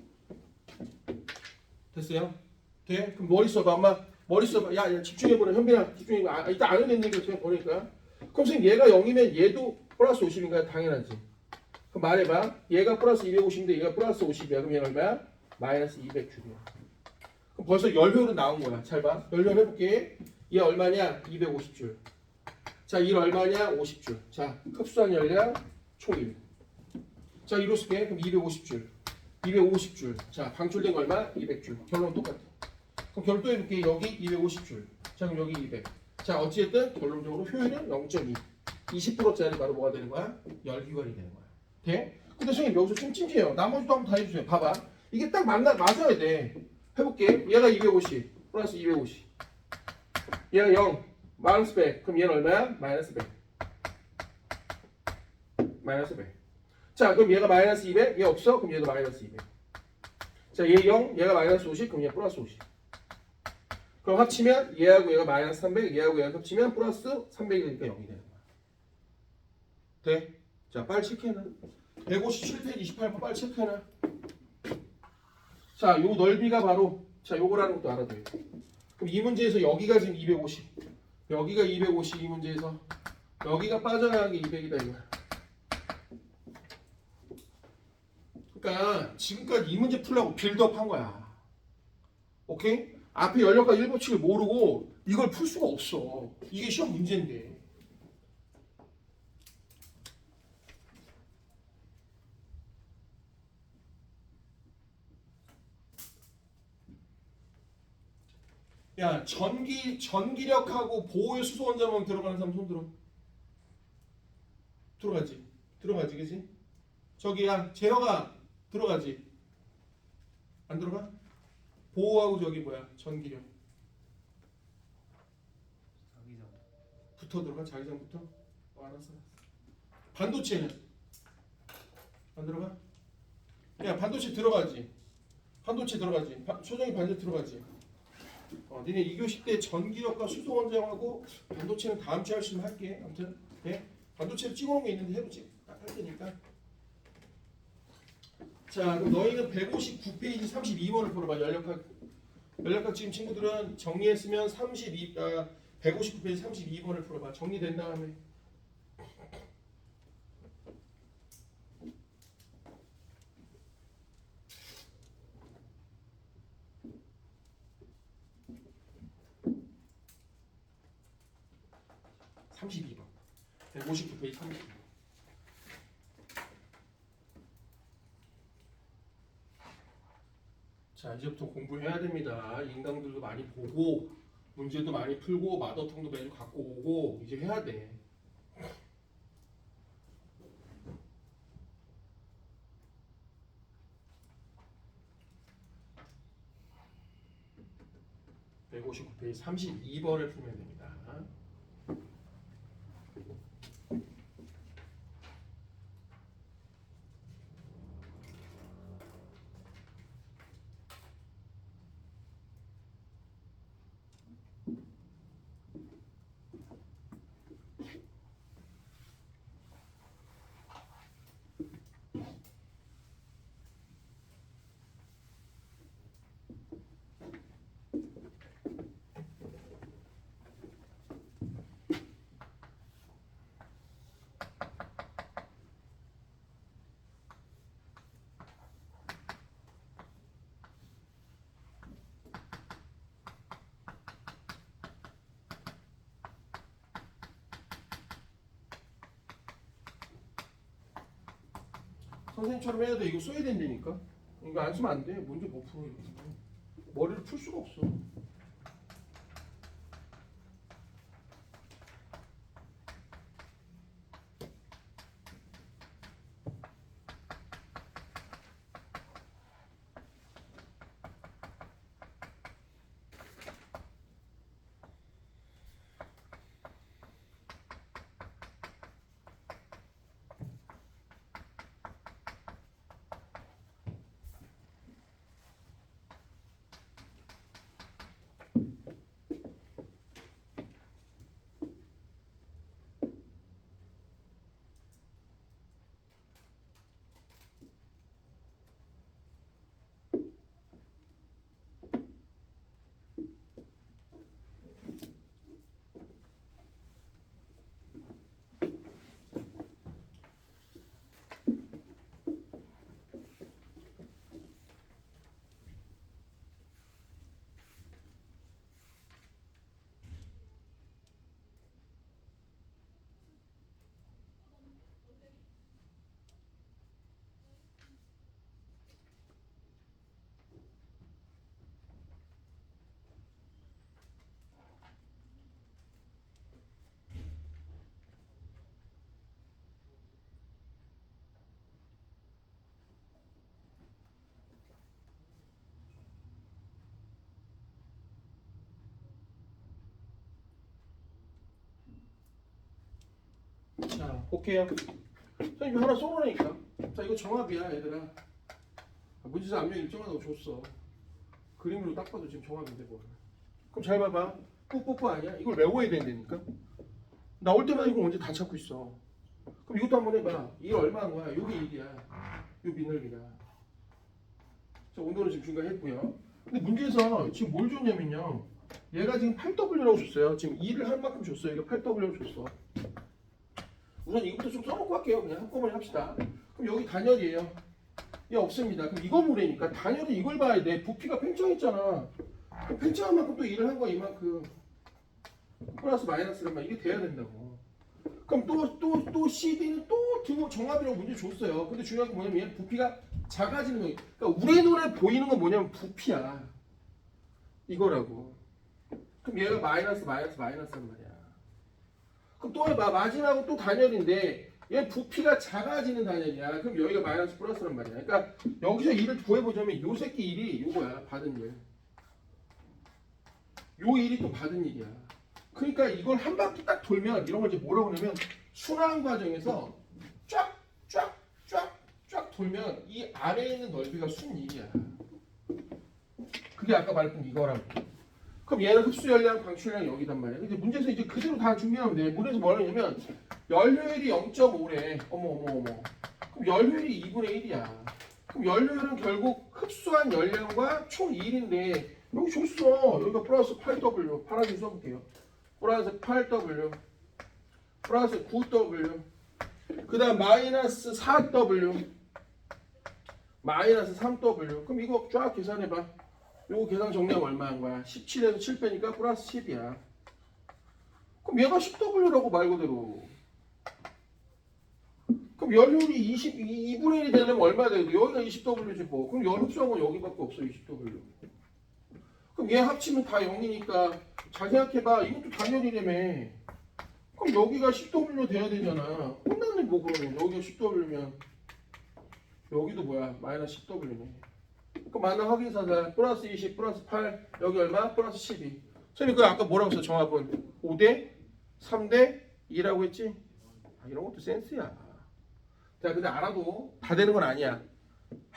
됐어요? 돼? 그럼 머리 써봐. 엄마 머리 써봐. 야 집중해보라. 현빈아 집중해봐. 이따 안 해낸 거 그냥 보니까. 그럼 선생님 얘가 0이면 얘도 플러스 50인가요? 당연하지. 그럼 말해봐. 얘가 플러스 250인데 얘가 플러스 50이야. 그럼 얘가 얼마야? 마이너스 200줄이야. 그럼 벌써 열효율은 나온 거야. 잘 봐. 열효율 해볼게. 얘 얼마냐? 250줄. 자, 이 얼마냐? 50줄. 자, 흡수한 열량 총1. 자, 이로 쓸게. 그럼 250줄. 250줄. 자, 방출된 거 얼마? 200줄. 결론 똑같아. 그럼 결론 또 해볼게. 여기 250줄. 자, 그럼 여기 200. 자, 어찌됐든 결론적으로 효율은 0.2. 20%짜리 바로 뭐가 되는 거야? 열기관이 되는 거야. 돼? 근데 선생님 여기서 찜찜해요. 나머지도 한번 다 해주세요. 봐봐. 이게 딱 맞아야 돼. 해볼게. 얘가 250 플러스 250. 얘가 0 마이너스 100. 그럼 얘는 얼마야? 마이너스 100. 마이너스 100. 자, 그럼 얘가 마이너스 200. 얘 없어? 그럼 얘도 마이너스 200. 자, 얘 0. 얘가 마이너스 50. 그럼 얘 플러스 50. 그럼 합치면 얘하고 얘가 마이너스 300. 얘하고 얘가 합치면 플러스 300이니까 0이 되는 거야. 돼? 자, 빨리 체크해놔. 157페이지 28번 빨리 체크해놔. 자, 요 넓이가 바로 자, 요거라는 것도 알아둬요. 그럼 이 문제에서 여기가 지금 250. 여기가 250 이 문제에서 여기가 빠져나간 게 200이다 이거야. 그러니까 지금까지 이 문제 풀려고 빌드업 한 거야. 오케이? 앞에 연력과 일법칙을 모르고 이걸 풀 수가 없어. 이게 시험 문제인데. 야, 전기력하고 보호의 수소 원자만 들어가는 사람 손 들어. 들어가지, 그지? 저기야, 제어가 들어가지. 안 들어가? 보호하고 저기 뭐야, 전기력. 자기장. 붙어 들어가, 자기장부터. 알았어. 반도체는 안 들어가? 야, 반도체 들어가지. 초정이 반도체 들어가지. 니네 2교시 때 전기력과 수소 원자하고 반도체는 다음 주에 할 수 있으면 할게. 아무튼 네? 반도체를 찍어놓은 게 있는데 해보지. 할 테니까. 자, 그럼 너희는 159페이지 32번을 풀어봐. 연력학 지금 친구들은 정리했으면 159페이지 32번을 풀어봐. 정리된 다음에. (32번) 159페이지 32번. 자, 이제부터 공부해야 됩니다. 인강들도 많이 보고 문제도 많이 풀고 마더통도 매주 갖고 오고 이제 해야 돼. (159페이지) 32번을 풀면 됩니다. 선생님처럼 해야 돼. 이거 써야 된다니까. 이거 안 쓰면 안 돼. 문제 못 풀어. 이거. 머리를 풀 수가 없어. 자, 볼게요. 선생님 하나 쏘라니까. 자, 이거 정합이야, 얘들아. 문제에서 압력 일정하다고 줬어. 그림으로 딱 봐도 지금 정합인데 뭐. 그럼 잘 봐봐. 뿌뿌뿌 아니야? 이걸 외워야 된다니까. 나올 때마다 이거 언제 다 찾고 있어. 그럼 이것도 한번 해봐. 이게 얼마인 거야? 요게 1이야. 요 민넓이가. 자, 온도는 지금 중간 했고요. 근데 문제에서 지금 뭘 줬냐면요. 얘가 지금 8W라고 줬어요. 지금 2를 할 만큼 줬어요. 이거 8W라고 줬어. 우선 이것부터 좀 써놓고 할게요. 그냥 한꺼번에 합시다. 그럼 여기 단열이에요. 얘 없습니다. 그럼 이거 뭐래니까 단열은 이걸 봐야 돼. 부피가 팽창했잖아. 팽창한 만큼 또 일을 한 거야. 이만큼. 플러스 마이너스란 말 이게 돼야 된다고. 그럼 또 CD는 또 등호 정합이라고 문제 줬어요. 근데 중요한 건 뭐냐면 얘는 부피가 작아지는 거예요. 그러니까 우리 눈에 보이는 건 뭐냐면 부피야. 이거라고. 그럼 얘가 마이너스란 말이야. 그럼 또 해봐. 마진하고 또 단열인데 얘 부피가 작아지는 단열이야. 그럼 여기가 마이너스 플러스란 말이야. 그러니까 여기서 일을 구해보자면 요 새끼 일이 요거야. 받은 일. 요 일이 또 받은 일이야. 그러니까 이걸 한 바퀴 딱 돌면 이런 걸 이제 뭐라고 하냐면 순환 과정에서 쫙 돌면 이 아래에 있는 넓이가 순일이야. 그게 아까 말했던 이거라고. 그럼 얘는 흡수 열량, 방출 열량 여기단 말이야. 근데 문제에서 이제 그대로 다 준비하면 돼. 문제에서 뭐라 하냐면 연료율이 0.5래. 어머. 그럼 연료율이 2분의 1이야. 그럼 연료율은 결국 흡수한 열량과 총 1인데 여기 줬어. 여기가 플러스 8W. 파란색 써볼게요. 플러스 8W. 플러스 9W. 그 다음 마이너스 4W. 마이너스 3W. 그럼 이거 쫙 계산해봐. 요거 계산 정리하면 얼마인 거야? 17에서 7 빼니까 플러스 10이야. 그럼 얘가 10W라고 말 그대로. 그럼 연료율이 2분의 1이 되려면 얼마 돼요? 여기가 20W지 뭐. 그럼 열 흡수한 건 여기밖에 없어. 20W. 그럼 얘 합치면 다 0이니까 잘 생각해봐. 이것도 단열이라며. 그럼 여기가 10W 돼야 되잖아. 혼났네 뭐 그러면. 여기가 10W면 여기도 뭐야? 마이너스 10W네. 그럼 만나 확인사상 플러스 20 플러스 8 여기 얼마? 플러스 12. 선생님 그 아까 뭐라고 했어? 정합은 5대 3대 2라고 했지? 아, 이런 것도 센스야. 자 근데 알아도 다 되는 건 아니야.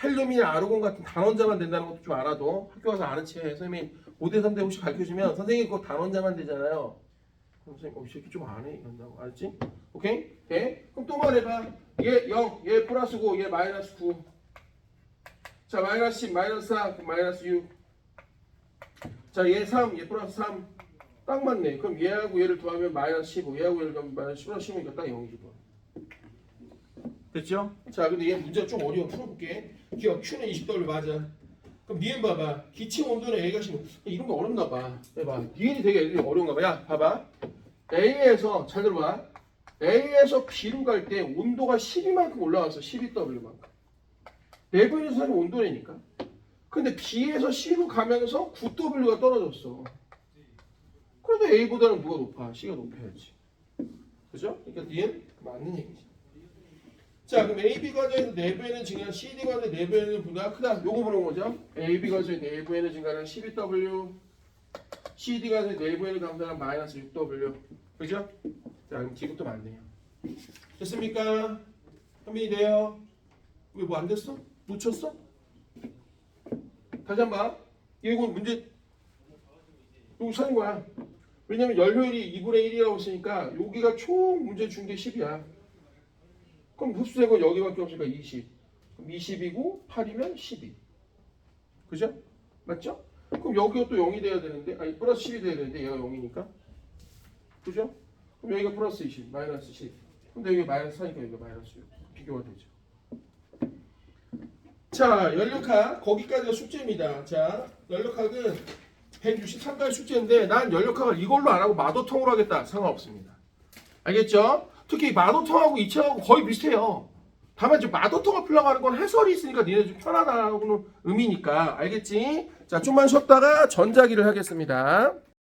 헬륨이나 아르곤 같은 단원자만 된다는 것도 좀 알아도 학교 가서 아는 체 선생님이 5대 3대 혹시 가르쳐주면 선생님 그거 단원자만 되잖아요. 그럼 선생님 이 새끼 좀 안 해 이런다고 알았지? 오케이? 네? 그럼 또 말해봐. 얘 0, 얘 플러스 9, 얘 마이너스 9. 자 마이너스 10, 마이너스 4, 그럼 마이너스 6. 자 얘 3, 얘 플러스 3. 딱 맞네. 그럼 얘하고 얘를 더하면 마이너스 15. 얘하고 얘를 더하면 마이너스 15니까 딱 0이지. 됐죠? 자 근데 얘 문제가 좀 어려워. 풀어볼게. 기억 Q는 20W 맞아. 그럼 니은 봐봐. 기침 온도는 A가 10. 이런 거 어렵나 봐. 해봐. 니은이 되게 애들이 어려운가 봐. 야 봐봐. A에서 잘 들어봐. A에서 B로 갈 때 온도가 12만큼 올라왔어. 12W만큼. 내부에서 사실 온도라니까. 근데 B에서 C로 가면서 9W가 떨어졌어. 그래도 A보다는 누가 높아? C가 높아야지. 그죠? 그러니까 니은 맞는 얘기지. 자 그럼 AB 과정에서 내부에는 증가한 CD 과정의 내부에는 분자가 크다. 요거 보는 거죠. AB 과정의 내부에는 증가한 12W, CD 과정의 내부에는 감소한 마이너스 6W. 그죠? 자 그럼 지금부터 맞네요. 됐습니까? 현민이 돼요? 왜 뭐 안 됐어? 놓쳤어? 다시 한 번. 이거 문제 이거 사는 거야. 왜냐면 연료율이 2분의 1이라고 했으니까 여기가 총 문제 준 게 10이야. 그럼 흡수액은 여기밖에 없으니까 20. 그럼 20이고 8이면 12. 그죠? 맞죠? 그럼 여기가 또 0이 돼야 되는데 아니 플러스 10이 돼야 되는데 얘가 0이니까. 그죠? 그럼 여기가 플러스 20, 마이너스 10. 근데 여기 마이너스 4니까 여기가 마이너스 6. 비교가 되죠. 자, 연력학 거기까지가 숙제입니다. 자, 연력학은 163가지 숙제인데 난 연력학을 이걸로 안 하고 마도통으로 하겠다. 상관없습니다. 알겠죠? 특히 마도통하고 이체하고 거의 비슷해요. 다만 이제 마도통을 풀려고 하는 건 해설이 있으니까 니네 좀 편하다는 의미니까. 알겠지? 자, 좀만 쉬었다가 전자기를 하겠습니다.